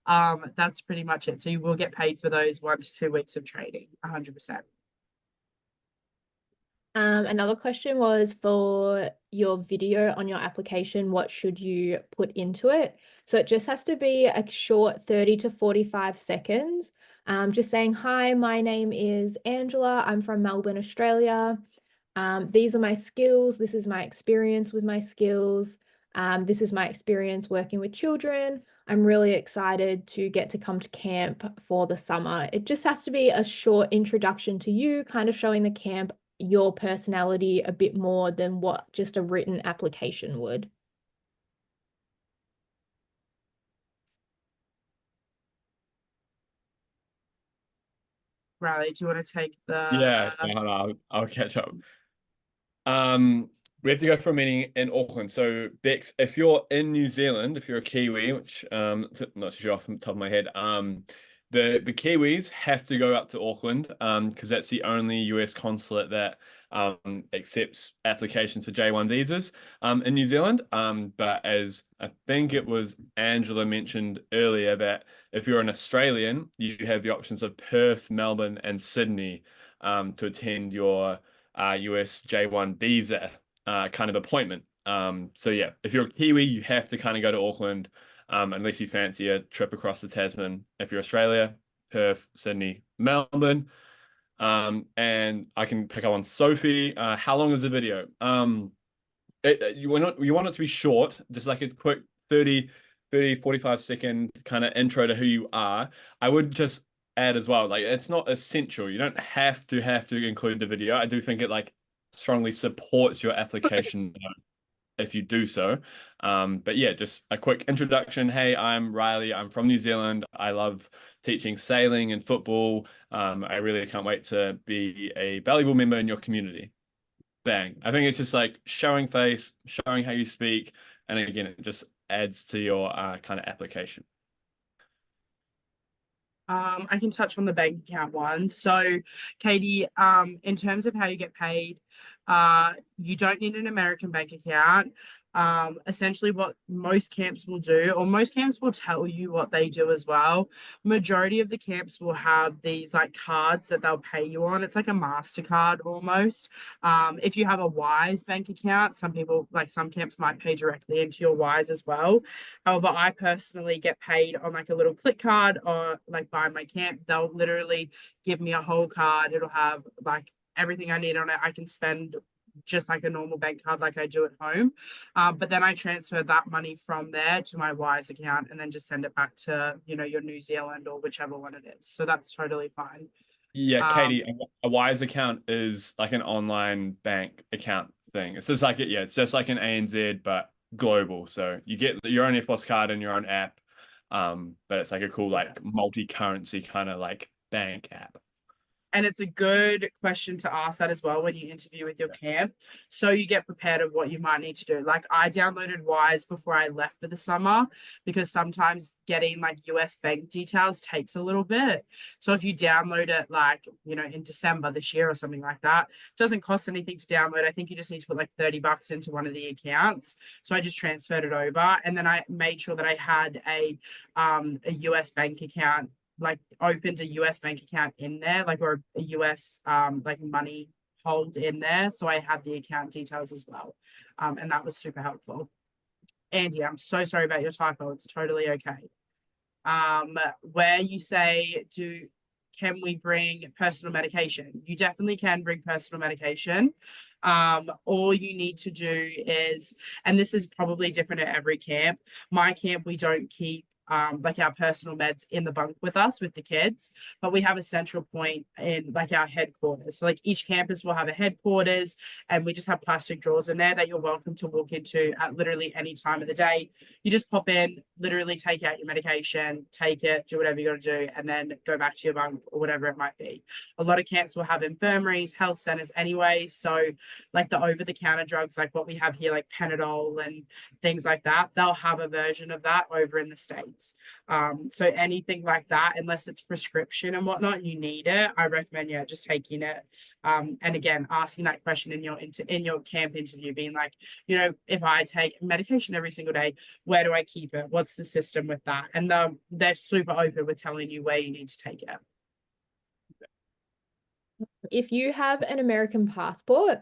that's pretty much it. So you will get paid for those 1 to 2 weeks of training, 100%. Another question was for your video on your application, what should you put into it? So it just has to be a short 30 to 45 seconds. Just saying, hi, my name is Angela. I'm from Melbourne, Australia. These are my skills. This is my experience with my skills. This is my experience working with children. I'm really excited to get to come to camp for the summer. It just has to be a short introduction to you, kind of showing the camp your personality a bit more than what just a written application would. Riley, do you want to take the... Yeah, I'll catch up. We have to go for a meeting in Auckland. So Bex, if you're in New Zealand, if you're a Kiwi, which not too sure off the top of my head, the Kiwis have to go up to Auckland because that's the only US consulate that accepts applications for J1 visas in New Zealand. But as I think it was Angela mentioned earlier, that if you're an Australian, you have the options of Perth, Melbourne, and Sydney to attend your US J1 visa kind of appointment. So yeah, if you're a Kiwi, you have to kind of go to Auckland unless you fancy a trip across the Tasman. If you're Australia, Perth, Sydney, Melbourne. And I can pick up on Sophie. How long is the video? You want it to be short, just like a quick 30, 45 second kind of intro to who you are. I would just add as well, like it's not essential. You don't have to include the video. I do think it like strongly supports your application if you do so. But yeah, just a quick introduction. Hey, I'm Riley. I'm from New Zealand. I love teaching sailing and football. I really can't wait to be a valuable member in your community. Bang. I think it's just like showing face, showing how you speak. And again, it just adds to your kind of application. I can touch on the bank account one. So, Katie, in terms of how you get paid, you don't need an American bank account. Essentially what most camps will do, or most camps will tell you what they do as well. Majority of the camps will have these like cards that they'll pay you on. It's like a MasterCard almost. If you have a Wise bank account, some camps might pay directly into your Wise as well. However, I personally get paid on like a little click card, or like by my camp, they'll literally give me a whole card. It'll have like everything I need on it. I can spend just like a normal bank card like I do at home. But then I transfer that money from there to my Wise account and then just send it back to, you know, your New Zealand or whichever one it is. So that's totally fine. Yeah, Katie, a Wise account is like an online bank account thing. It's just like it's just like an ANZ but global. So you get your own EFTPOS card and your own app, but it's like a cool like multi-currency kind of like bank app. And it's a good question to ask that as well when you interview with your camp. So you get prepared of what you might need to do. Like I downloaded Wise before I left for the summer because sometimes getting like US bank details takes a little bit. So if you download it like, you know, in December this year or something like that, it doesn't cost anything to download. I think you just need to put like $30 into one of the accounts. So I just transferred it over and then I made sure that I had a US bank account, like opened a US bank account in there, like or a US like money hold in there. So I had the account details as well. And that was super helpful. Andy, I'm so sorry about your typo. It's totally okay. Where you say can we bring personal medication? You definitely can bring personal medication. All you need to do is, and this is probably different at every camp. My camp, we don't keep like our personal meds in the bunk with us with the kids, but we have a central point in like our headquarters. So like each campus will have a headquarters and we just have plastic drawers in there that you're welcome to walk into at literally any time of the day. You just pop in, literally take out your medication, take it, do whatever you got to do, and then go back to your bunk or whatever it might be. A lot of camps will have infirmaries, health centers anyway. So like the over-the-counter drugs, like what we have here, like Panadol and things like that, they'll have a version of that over in the States. So anything like that, unless it's prescription and whatnot, you need it. I recommend, just taking it. And again, asking that question in your camp interview, being like, you know, if I take medication every single day, where do I keep it? What's the system with that? And they're super open with telling you where you need to take it. If you have an American passport,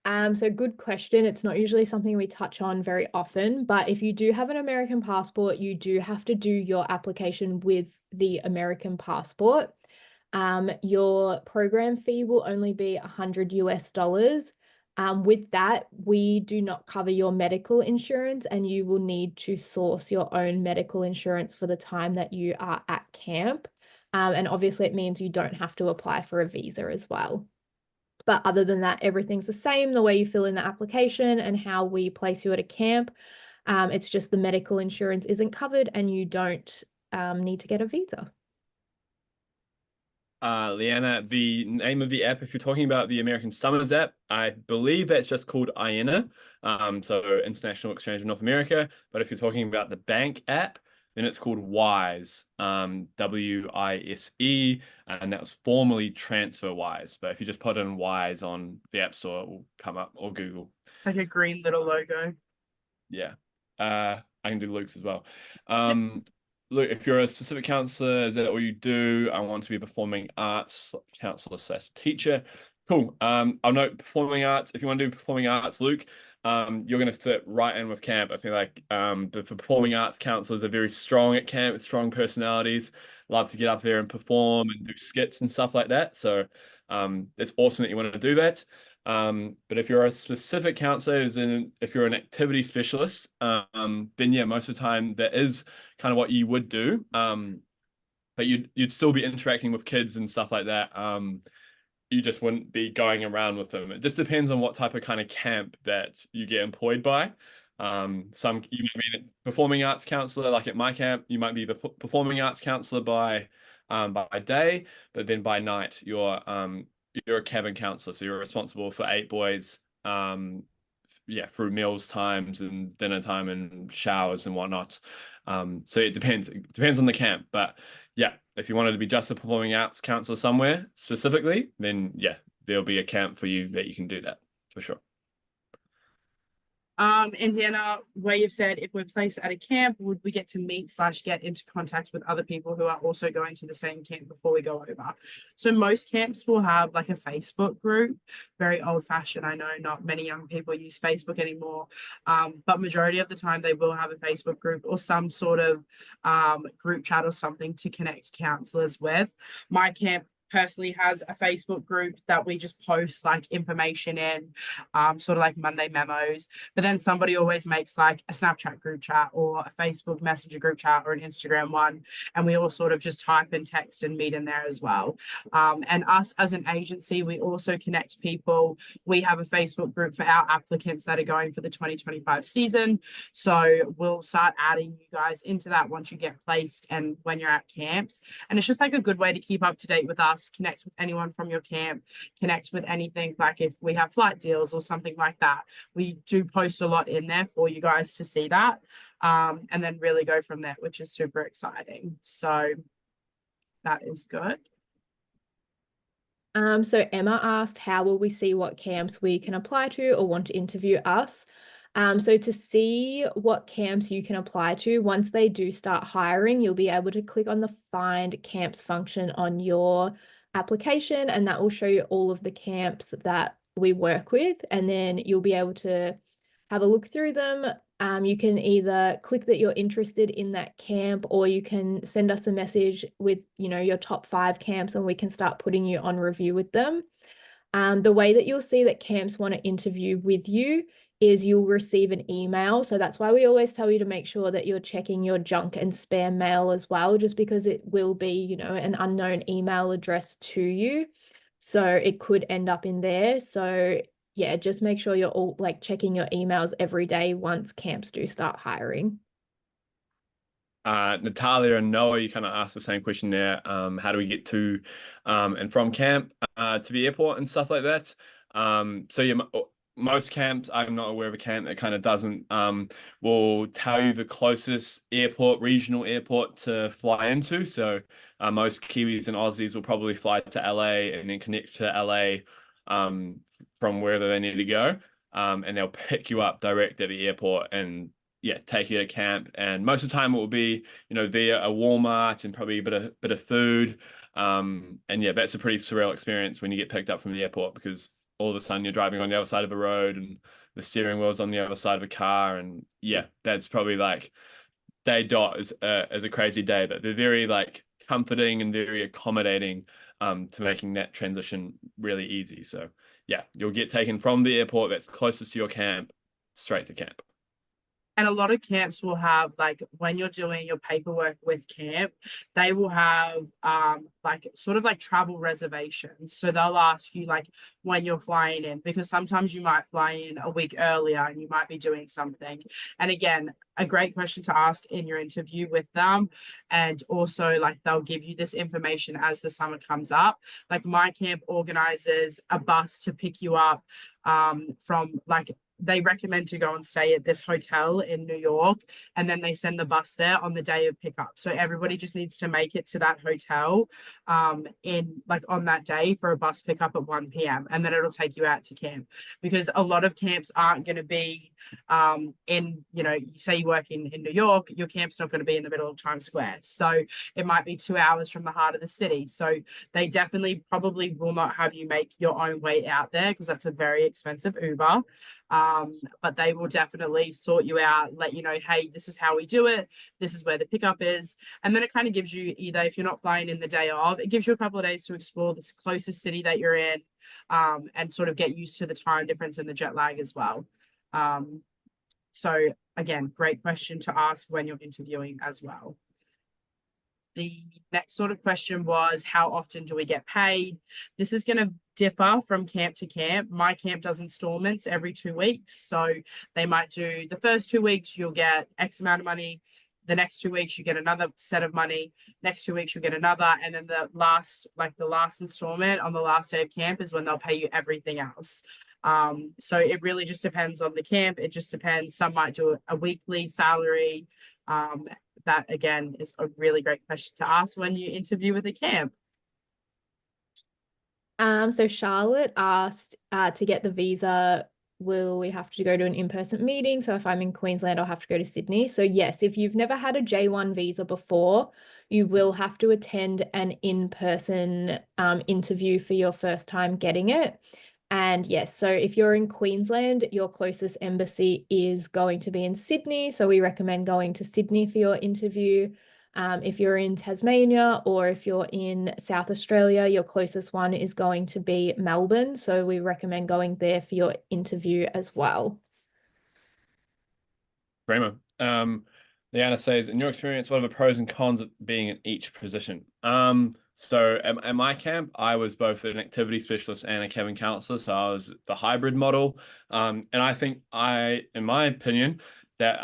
so good question. It's not usually something we touch on very often, but if you do have an American passport, you do have to do your application with the American passport. Your program fee will only be $100 US. With that, we do not cover your medical insurance and you will need to source your own medical insurance for the time that you are at camp. And obviously it means you don't have to apply for a visa as well. But other than that, everything's the same, the way you fill in the application and how we place you at a camp. It's just the medical insurance isn't covered and you don't need to get a visa. Leanna, the name of the app, if you're talking about the American Summers app, I believe that's just called IENA, so International Exchange of North America. But if you're talking about the bank app, then it's called Wise, WISE, and that was formerly TransferWise. But if you just put in Wise on the App Store, it will come up, or Google. It's like a green little logo. Yeah. I can do Luke's as well. Look, if you're a specific counselor, is that all you do? I want to be a performing arts counselor / teacher. Cool. I'll note performing arts. If you want to do performing arts, Luke, you're going to fit right in with camp. I feel like the performing arts counselors are very strong at camp, with strong personalities, love to get up there and perform and do skits and stuff like that. So it's awesome that you want to do that. But if you're a specific counselor, if you're an activity specialist, then yeah, most of the time that is kind of what you would do. But you'd still be interacting with kids and stuff like that. You just wouldn't be going around with them. It just depends on what type of kind of camp that you get employed by. You might be a performing arts counselor, like at my camp, you might be the performing arts counselor by day, but then by night you're a cabin counselor, so you're responsible for 8 boys, through meals times and dinner time and showers and whatnot. So it depends. It depends on the camp, but yeah, if you wanted to be just a performing arts counselor somewhere specifically, then yeah, there'll be a camp for you that you can do that for sure. Indiana, where you've said if we're placed at a camp, would we get to meet / get into contact with other people who are also going to the same camp before we go over? So most camps will have like a Facebook group, very old fashioned. I know not many young people use Facebook anymore, but majority of the time they will have a Facebook group or some sort of group chat or something to connect counselors with. My camp personally has a Facebook group that we just post like information in, sort of like Monday memos. But then somebody always makes like a Snapchat group chat or a Facebook Messenger group chat or an Instagram one, and we all sort of just type and text and meet in there as well. And us as an agency, we also connect people. We have a Facebook group for our applicants that are going for the 2025 season. So we'll start adding you guys into that once you get placed and when you're at camps. And it's just like a good way to keep up to date with us, connect with anyone from your camp, connect with anything like if we have flight deals or something like that. We do post a lot in there for you guys to see that, and then really go from there, which is super exciting. So that is good. So Emma asked, how will we see what camps we can apply to or want to interview us? So to see what camps you can apply to, once they do start hiring, you'll be able to click on the Find Camps function on your application, and that will show you all of the camps that we work with, and then you'll be able to have a look through them. You can either click that you're interested in that camp, or you can send us a message with, your top 5 camps, and we can start putting you on review with them. The way that you'll see that camps want to interview with you is you'll receive an email. So that's why we always tell you to make sure that you're checking your junk and spam mail as well, just because it will be, an unknown email address to you. So it could end up in there. So yeah, just make sure you're all like checking your emails every day once camps do start hiring. Natalia and Noah, you kind of asked the same question there. How do we get to and from camp to the airport and stuff like that? So yeah, most camps, I'm not aware of a camp that kind of doesn't, will tell you the closest airport, regional airport to fly into. So most Kiwis and Aussies will probably fly to LA and then connect to LA from wherever they need to go. And they'll pick you up direct at the airport and take you to camp. And most of the time it will be, via a Walmart and probably a bit of food. And yeah, that's a pretty surreal experience when you get picked up from the airport, because all of a sudden you're driving on the other side of a road and the steering wheel's on the other side of a car. And yeah, that's probably like day dot is a crazy day, but they're very like comforting and very accommodating to making that transition really easy. So yeah, you'll get taken from the airport that's closest to your camp straight to camp. And a lot of camps will have, like, when you're doing your paperwork with camp, they will have like sort of like travel reservations. So they'll ask you like when you're flying in, because sometimes you might fly in a week earlier and you might be doing something. And again, a great question to ask in your interview with them. And also like they'll give you this information as the summer comes up. Like my camp organizes a bus to pick you up from like, they recommend to go and stay at this hotel in New York, and then they send the bus there on the day of pickup. So everybody just needs to make it to that hotel in like on that day for a bus pickup at 1 p.m. and then it'll take you out to camp, because a lot of camps aren't going to be in, you say you work in New York, your camp's not going to be in the middle of Times Square. So it might be 2 hours from the heart of the city. So they definitely probably will not have you make your own way out there, because that's a very expensive Uber. But they will definitely sort you out, let you know, hey, this is how we do it. This is where the pickup is. And then it kind of gives you, either if you're not flying in the day of, it gives you a couple of days to explore this closest city that you're in, and sort of get used to the time difference and the jet lag as well. So again, great question to ask when you're interviewing as well. The next sort of question was, how often do we get paid? This is going to differ from camp to camp. My camp does installments every 2 weeks. So they might do the first 2 weeks, you'll get X amount of money. The next 2 weeks, you get another set of money. Next 2 weeks, you get another. And then the last installment on the last day of camp is when they'll pay you everything else. So it really just depends on the camp. It just depends. Some might do a weekly salary. That again is a really great question to ask when you interview with a camp. So Charlotte asked, to get the visa, will we have to go to an in-person meeting? So if I'm in Queensland, I'll have to go to Sydney. So yes, if you've never had a J1 visa before, you will have to attend an in-person interview for your first time getting it. And yes, so if you're in Queensland, your closest embassy is going to be in Sydney. So we recommend going to Sydney for your interview. If you're in Tasmania or if you're in South Australia, your closest one is going to be Melbourne. So we recommend going there for your interview as well. Primo. Leanna says, in your experience, what are the pros and cons of being in each position? So at my camp, I was both an activity specialist and a cabin counselor. So I was the hybrid model. And I think in my opinion, that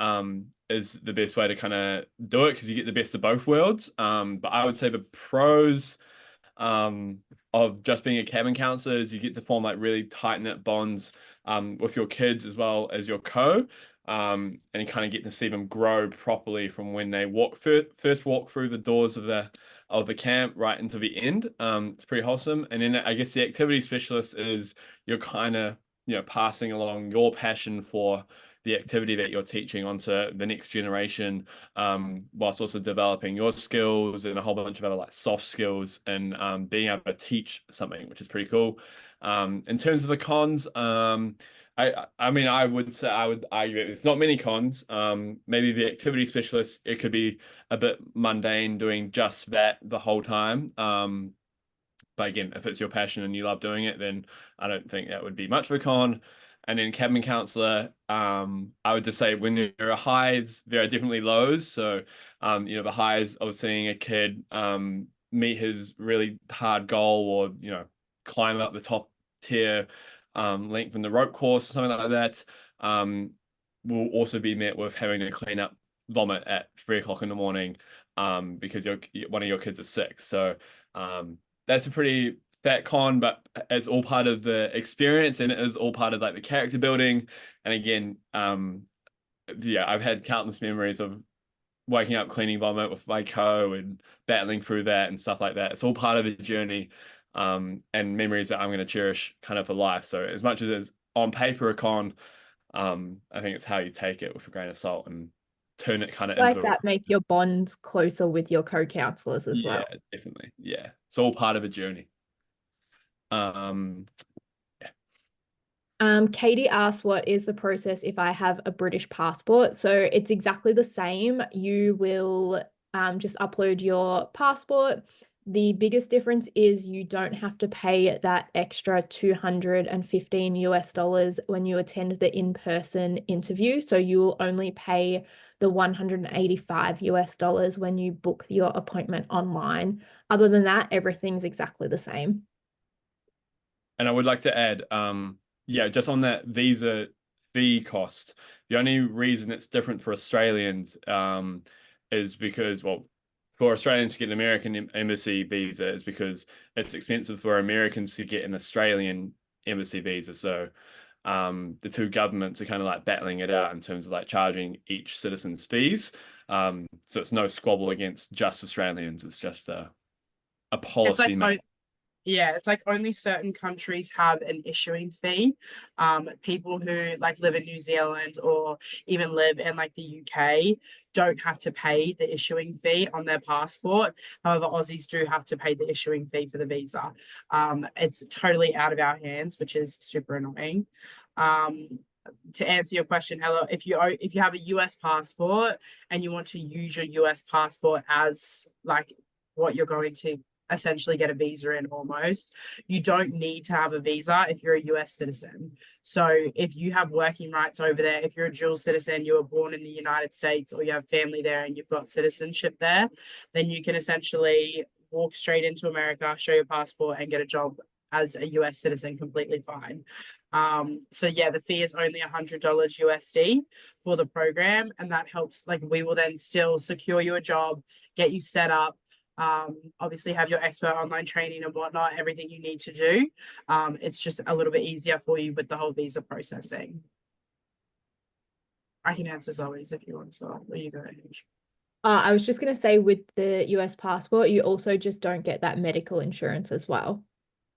is the best way to kind of do it because you get the best of both worlds. But I would say the pros of just being a cabin counselor is you get to form like really tight-knit bonds with your kids as well as your co. And you kind of get to see them grow properly from when they first walk through the doors of the camp right into the end. It's pretty wholesome. And then I guess the activity specialist is you're kind of passing along your passion for the activity that you're teaching onto the next generation, whilst also developing your skills and a whole bunch of other like soft skills and being able to teach something, which is pretty cool. In terms of the cons, I mean, I would argue that there's not many cons. Maybe the activity specialist, it could be a bit mundane doing just that the whole time. But again, if it's your passion and you love doing it, then I don't think that would be much of a con. And then cabin counselor, I would just say when there are highs, there are definitely lows. So, the highs of seeing a kid meet his really hard goal or, climb up the top tier lengthen the rope course or something like that, will also be met with having to clean up vomit at 3 o'clock in the morning because one of your kids is sick. So that's a pretty fat con, but it's all part of the experience and it is all part of like the character building. And again, I've had countless memories of waking up cleaning vomit with my co and battling through that and stuff like that. It's all part of the journey. And memories that I'm going to cherish kind of for life. So as much as it's on paper a con, I think it's how you take it with a grain of salt and turn it kind of It's into like that make your bonds closer with your co-counselors as well. Yeah, definitely. Yeah. It's all part of a journey. Katie asked, what is the process if I have a British passport? So it's exactly the same. You will just upload your passport. The biggest difference is you don't have to pay that extra $215 when you attend the in-person interview. So you will only pay the $185 when you book your appointment online. Other than that, everything's exactly the same. And I would like to add, just on that visa fee cost, the only reason it's different for Australians is because, well, for Australians to get an American embassy visa is because it's expensive for Americans to get an Australian embassy visa. So the two governments are kind of like battling it out in terms of like charging each citizen's fees. So it's no squabble against just Australians. It's just a policy. It's like only certain countries have an issuing fee. People who like live in New Zealand or even live in like the UK don't have to pay the issuing fee on their passport. However, Aussies do have to pay the issuing fee for the visa. It's totally out of our hands, which is super annoying. To answer your question, Ella, if you have a US passport and you want to use your US passport as like what you're going to essentially get a visa in almost, you don't need to have a visa if you're a US citizen. So if you have working rights over there, if you're a dual citizen, you were born in the United States or you have family there and you've got citizenship there, then you can essentially walk straight into America, show your passport and get a job as a US citizen completely fine. The fee is only $100 USD for the program, and that helps. Like, we will then still secure you a job, get you set up, obviously have your expert online training and whatnot, everything you need to do. It's just a little bit easier for you with the whole visa processing. I can answer Zoe's if you want as well. Where you go, Ange? I was just going to say with the US passport, you also just don't get that medical insurance as well.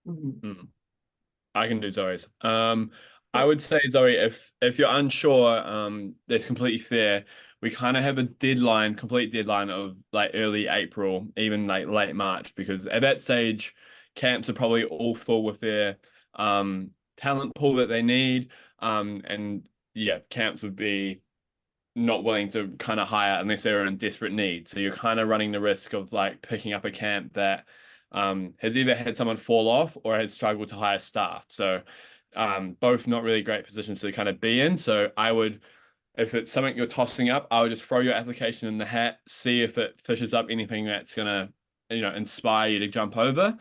Mm-hmm. I can do Zoe's. I would say, Zoe, if you're unsure, that's completely fair. We kind of have a complete deadline of like early April, even like late March, because at that stage, camps are probably all full with their talent pool that they need. Camps would be not willing to kind of hire unless they're in desperate need. So you're kind of running the risk of like picking up a camp that has either had someone fall off or has struggled to hire staff. So both not really great positions to kind of be in. So I would, if it's something you're tossing up, I would just throw your application in the hat, see if it fishes up anything that's gonna, inspire you to jump over,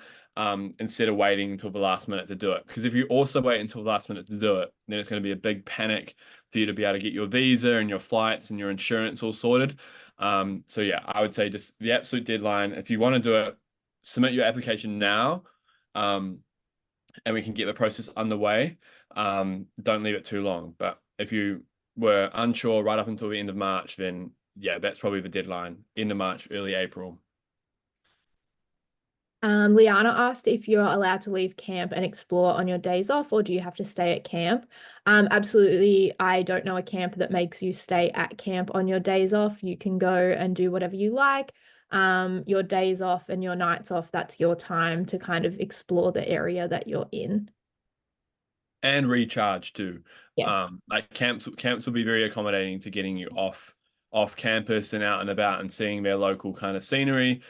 instead of waiting until the last minute to do it. Because if you also wait until the last minute to do it, then it's going to be a big panic for you to be able to get your visa and your flights and your insurance all sorted. So yeah, I would say just the absolute deadline. If you want to do it, submit your application now, and we can get the process underway. Don't leave it too long. But if you were unsure right up until the end of March, then yeah, that's probably the deadline. End of March, early April. Liana asked if you're allowed to leave camp and explore on your days off, or do you have to stay at camp? Absolutely. I don't know a camp that makes you stay at camp on your days off. You can go and do whatever you like. Your days off and your nights off, that's your time to kind of explore the area that you're in. And recharge too. Yes. Like camps will be very accommodating to getting you off campus and out and about and seeing their local kind of scenery,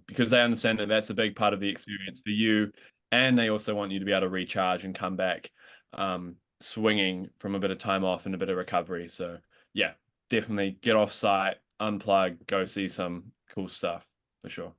because they understand that that's a big part of the experience for you, and they also want you to be able to recharge and come back swinging from a bit of time off and a bit of recovery. So yeah, definitely get off site, unplug, go see some cool stuff for sure.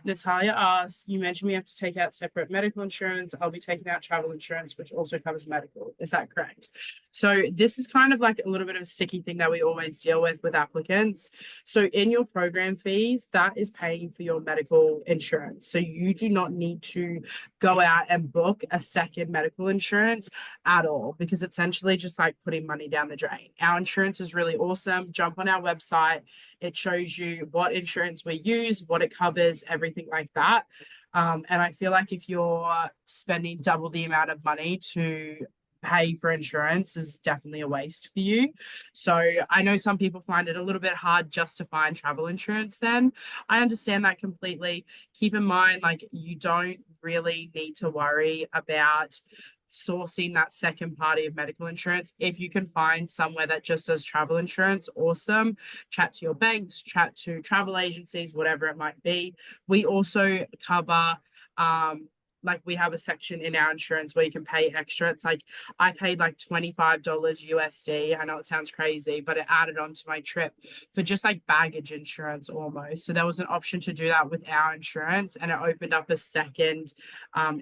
Natalia asked, you mentioned we have to take out separate medical insurance. I'll be taking out travel insurance, which also covers medical. Is that correct? So this is kind of like a little bit of a sticky thing that we always deal with applicants. So in your program fees, that is paying for your medical insurance. So you do not need to go out and book a second medical insurance at all, because it's essentially just like putting money down the drain. Our insurance is really awesome. Jump on our website. It shows you what insurance we use, what it covers, everything like that. And I feel like if you're spending double the amount of money to pay for insurance is definitely a waste for you. So I know some people find it a little bit hard just to find travel insurance then. I understand that completely. Keep in mind, like, you don't really need to worry about sourcing that second party of medical insurance. If you can find somewhere that just does travel insurance, awesome. Chat to your banks, chat to travel agencies, whatever it might be. We also cover like, we have a section in our insurance where you can pay extra. It's like I paid like $25 USD. I know it sounds crazy, but it added on to my trip for just like baggage insurance almost. So there was an option to do that with our insurance, and it opened up a second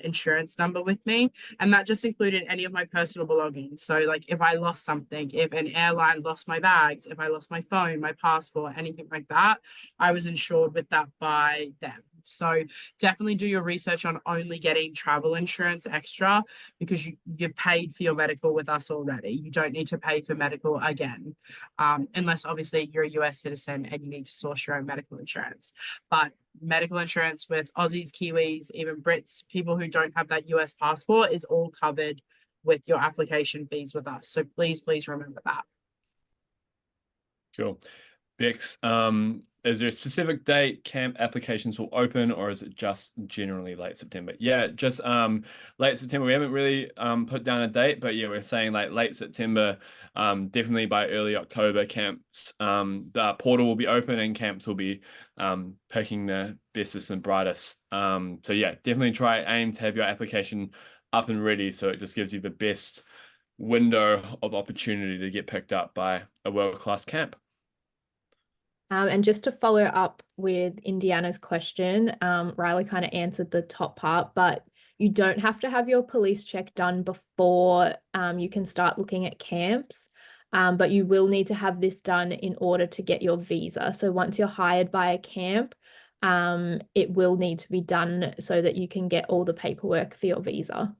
insurance number with me. And that just included any of my personal belongings. So like if I lost something, if an airline lost my bags, if I lost my phone, my passport, anything like that, I was insured with that by them. So definitely do your research on only getting travel insurance extra, because you paid for your medical with us already. You don't need to pay for medical again, unless obviously you're a US citizen and you need to source your own medical insurance. But medical insurance with Aussies, Kiwis, even Brits, people who don't have that US passport, is all covered with your application fees with us. So please remember that. Cool. Bex, is there a specific date camp applications will open, or is it just generally late September? Yeah, just late September. We haven't really put down a date, but yeah, we're saying like late September, definitely by early October, camps, the portal will be open and camps will be picking the bestest and brightest. So yeah, definitely aim to have your application up and ready, so it just gives you the best window of opportunity to get picked up by a world-class camp. And just to follow up with Indiana's question, Riley kind of answered the top part, but you don't have to have your police check done before you can start looking at camps. But you will need to have this done in order to get your visa. So once you're hired by a camp, it will need to be done so that you can get all the paperwork for your visa.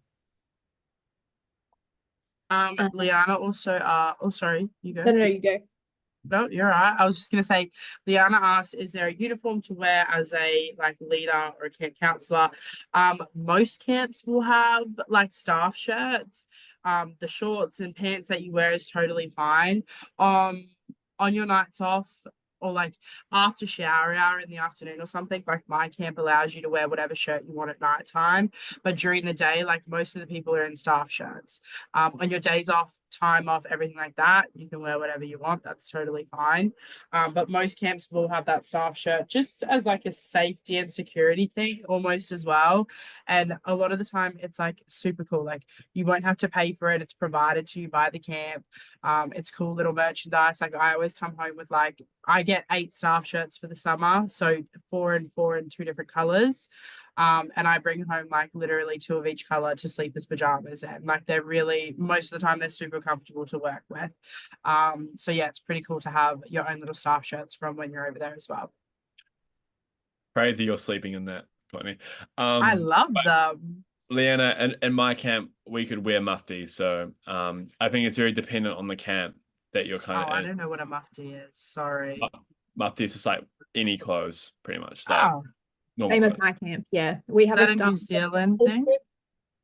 Liana also, oh, sorry, you go. No, you go. No, you're right. I was just gonna say, Liana asked, is there a uniform to wear as a like leader or a camp counselor? Most camps will have like staff shirts. The shorts and pants that you wear is totally fine. On your nights off, or like after shower hour in the afternoon or something, like my camp allows you to wear whatever shirt you want at night time. But during the day, like most of the people are in staff shirts. On your days off, time off, everything like that, you can wear whatever you want. That's totally fine. But most camps will have that staff shirt just as like a safety and security thing almost as well. And a lot of the time it's like super cool. Like you won't have to pay for it. It's provided to you by the camp. It's cool little merchandise. Like I always come home with like I get 8 staff shirts for the summer, so 4 and 4 in 2 different colors. And I bring home like literally 2 of each color to sleep as pajamas, and like they're really most of the time they're super comfortable to work with. So yeah, it's pretty cool to have your own little staff shirts from when you're over there as well. Crazy you're sleeping in that, Courtney. I love them. Leanna, in my camp, we could wear mufti. So I think it's very dependent on the camp that you're Oh, kind I of in. don't know what a mufti is. Sorry. Mufti is just like any clothes, pretty much. Like Oh, normal Same as clothes. my camp. Yeah, we is have that a a New staff. Zealand thing?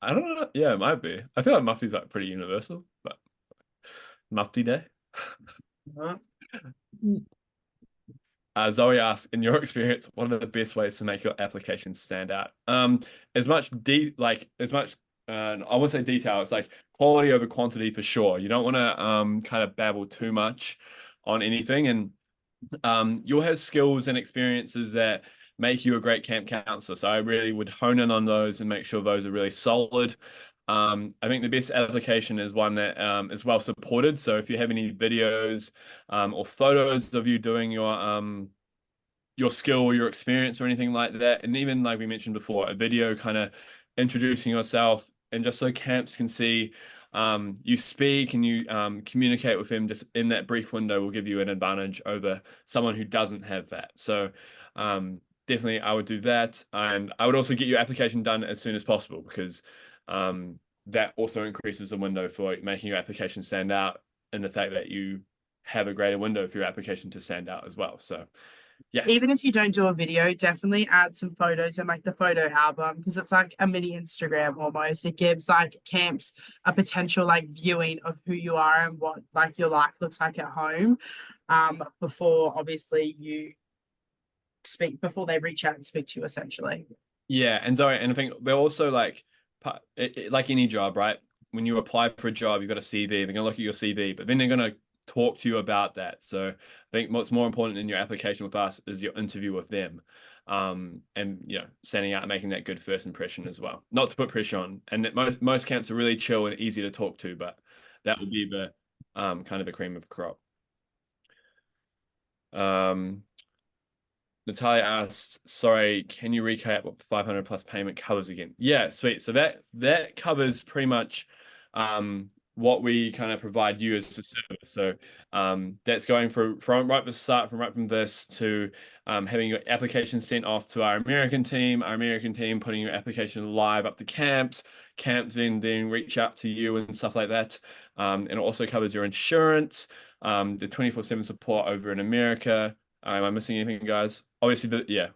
I don't know. Yeah, it might be. I feel like mufti's like pretty universal, but mufti day. Huh? Zoe asks, in your experience, what are the best ways to make your application stand out? As much I wouldn't say detail, it's like quality over quantity for sure. You don't want to kind of babble too much on anything, and you'll have skills and experiences that make you a great camp counselor. So I really would hone in on those and make sure those are really solid. I think the best application is one that is well supported. So if you have any videos or photos of you doing your skill or your experience or anything like that, and even like we mentioned before, a video kind of introducing yourself, and just so camps can see you speak and you communicate with them just in that brief window will give you an advantage over someone who doesn't have that. So definitely I would do that, and I would also get your application done as soon as possible, because that also increases the window for making your application stand out, and the fact that you have a greater window for your application to stand out as well. So yeah. Even if you don't do a video, definitely add some photos in like the photo album, because it's like a mini Instagram almost. It gives like camps a potential like viewing of who you are and what like your life looks like at home. Before obviously you speak, before they reach out and speak to you essentially. Yeah, and Zoe, and I think they're also like, like any job, right? When you apply for a job, you've got a CV. They're gonna look at your CV, but then they're gonna talk to you about that. So I think what's more important in your application with us is your interview with them, and standing out and making that good first impression as well. Not to put pressure on, and that most camps are really chill and easy to talk to, but that would be the kind of the cream of the crop. Natalia asked, sorry, can you recap what 500 plus payment covers again? Yeah, sweet. So that covers pretty much what we kind of provide you as a service. So that's going from right from the start, from right from this to having your application sent off to our American team putting your application live up to camps then reach out to you and stuff like that. And it also covers your insurance, the 24/7 support over in America. Am I missing anything, guys? Obviously, the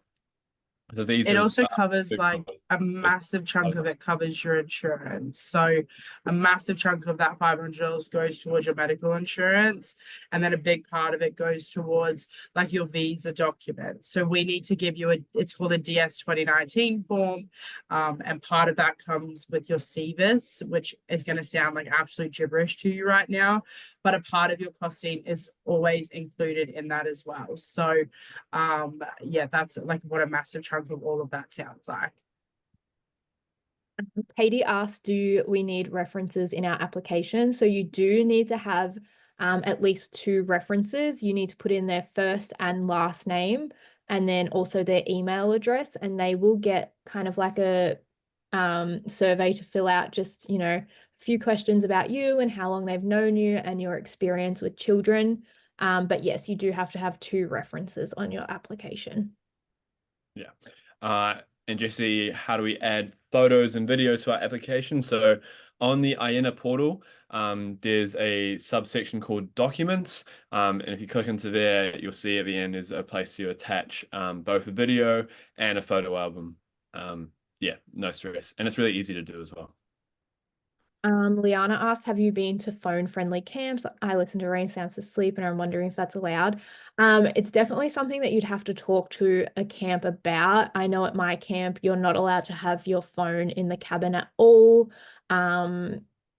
visas. It also covers like a massive chunk of it covers your insurance. So a massive chunk of that $500 goes towards your medical insurance. And then a big part of it goes towards like your visa documents. So we need to give you it's called a DS 2019 form. And part of that comes with your CVIS, which is going to sound like absolute gibberish to you right now. But a part of your costing is always included in that as well. So yeah, that's like what a massive chunk of all of that sounds like. Katie asked, do we need references in our application? So you do need to have at least 2 references. You need to put in their first and last name, and then also their email address, and they will get kind of like a survey to fill out, just a few questions about you and how long they've known you and your experience with children. But yes, you do have to have 2 references on your application. Yeah. And Jesse, how do we add photos and videos to our application? So on the AENA portal, there's a subsection called documents. And if you click into there, you'll see at the end is a place to attach both a video and a photo album. Yeah, no stress. And it's really easy to do as well. Liana asked, have you been to phone-friendly camps? I listen to Rain Sounds Asleep and I'm wondering if that's allowed. It's definitely something that you'd have to talk to a camp about. I know at my camp, you're not allowed to have your phone in the cabin at all.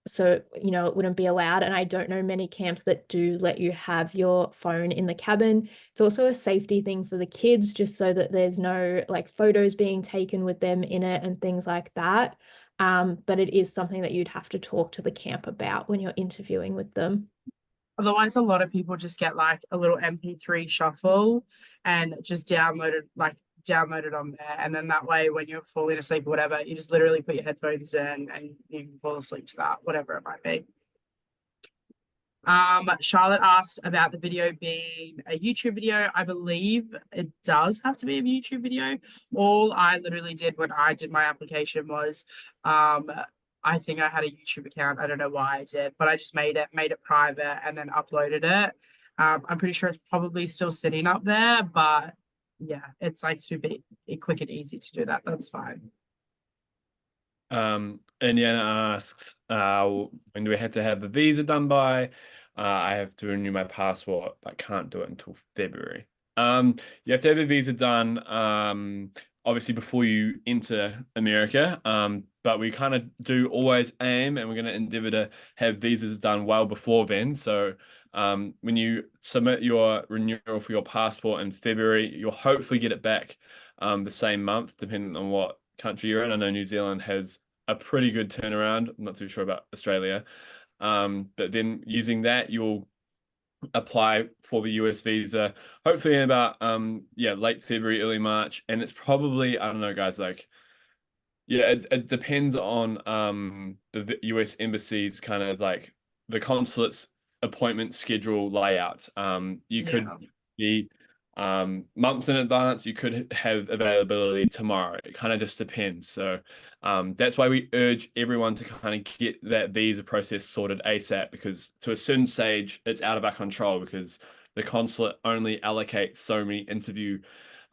So, you know, it wouldn't be allowed. And I don't know many camps that do let you have your phone in the cabin. It's also a safety thing for the kids, just so that there's no like photos being taken with them in it and things like that. But it is something that you'd have to talk to the camp about when you're interviewing with them. Otherwise, a lot of people just get like a little MP3 shuffle and just download it on there. And then that way, when you're falling asleep or whatever, you just literally put your headphones in and you can fall asleep to that, whatever it might be. Charlotte asked about the video being a YouTube video. I believe it does have to be a YouTube video. All I literally did when I did my application was, I think I had a YouTube account. I don't know why I did, but I just made it private and then uploaded it. I'm pretty sure it's probably still sitting up there, but yeah, it's like super quick and easy to do that. That's fine. Indiana asks, when do we have to have the visa done by? I have to renew my passport, but can't do it until February. You have to have a visa done, obviously before you enter America. But we kind of do always aim, and we're going to endeavor to have visas done well before then. So, when you submit your renewal for your passport in February, you'll hopefully get it back, the same month, depending on what country you're in. I know New Zealand has a pretty good turnaround. I'm not too sure about Australia. But then using that, you'll apply for the US visa, hopefully in about late February, early March. And it's probably, I don't know, guys, like, yeah, it depends on the US embassy's kind of like the consulate's appointment schedule layout. You could be months in advance, you could have availability tomorrow. It kind of just depends. So that's why we urge everyone to kind of get that visa process sorted ASAP, because to a certain stage, it's out of our control because the consulate only allocates so many interview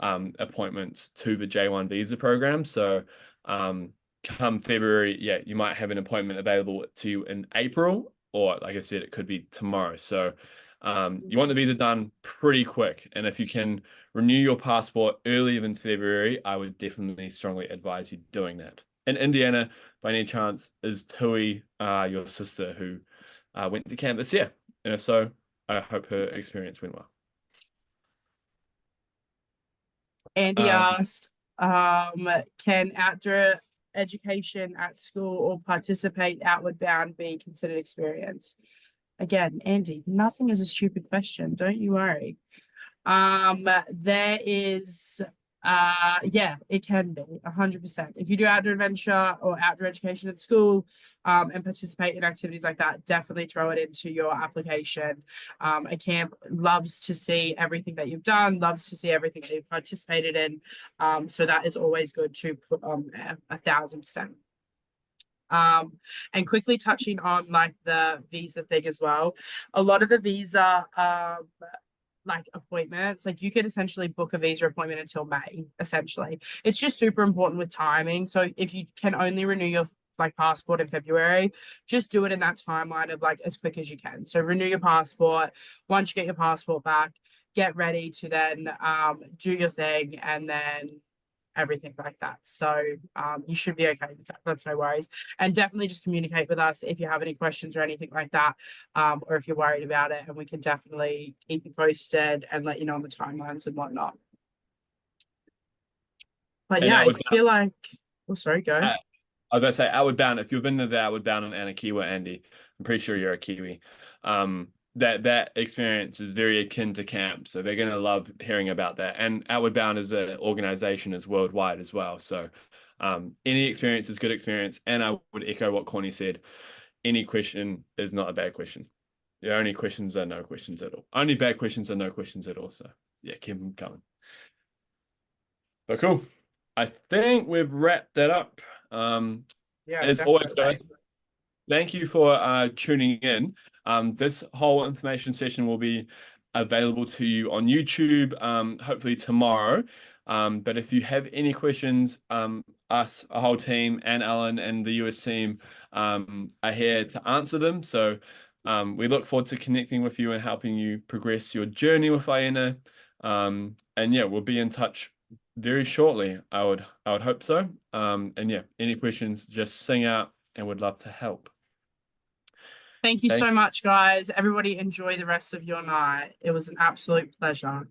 appointments to the J1 visa program. So come February, yeah, you might have an appointment available to you in April, or like I said, it could be tomorrow. So you want the visa done pretty quick. And if you can renew your passport earlier than February, I would definitely strongly advise you doing that. In Indiana, by any chance, is Tui your sister who went to camp this year? And if so, I hope her experience went well. Andy asked, can outdoor education at school or participate outward bound be considered experience? Again, Andy, nothing is a stupid question. Don't you worry. There is, yeah, it can be 100%. If you do outdoor adventure or outdoor education at school, and participate in activities like that, definitely throw it into your application. A camp loves to see everything that you've done, loves to see everything that you've participated in. So that is always good to put on there 1,000%. And quickly touching on like the visa thing as well, a lot of the visa like appointments, like you could essentially book a visa appointment until May. Essentially, it's just super important with timing. So if you can only renew your like passport in February, just do it in that timeline of like as quick as you can. So renew your passport. Once you get your passport back, get ready to then do your thing, and then everything like that. So you should be okay with that. That's no worries. And definitely just communicate with us if you have any questions or anything like that, or if you're worried about it, and we can definitely keep you posted and let you know on the timelines and whatnot. But yeah, I feel like, oh, sorry, go. I was going to say Outward Bound. If you've been to the Outward Bound in Anakiwa, Andy, I'm pretty sure you're a Kiwi. That experience is very akin to camp, so they're going to love hearing about that. And Outward Bound as an organization is worldwide as well, so any experience is good experience. And I would echo what Corny said, any question is not a bad question. The only questions are no questions at all. Only bad questions are no questions at all. So yeah, keep them coming. But cool, I think we've wrapped that up. Yeah, as always, guys, thank you for tuning in. This whole information session will be available to you on YouTube, hopefully tomorrow. But if you have any questions, us, our whole team, and Alan and the US team are here to answer them. So we look forward to connecting with you and helping you progress your journey with Aina. And yeah, we'll be in touch very shortly. I would hope so. And yeah, any questions, just sing out and would love to help. Thank you Thank so much, guys. Everybody enjoy the rest of your night. It was an absolute pleasure.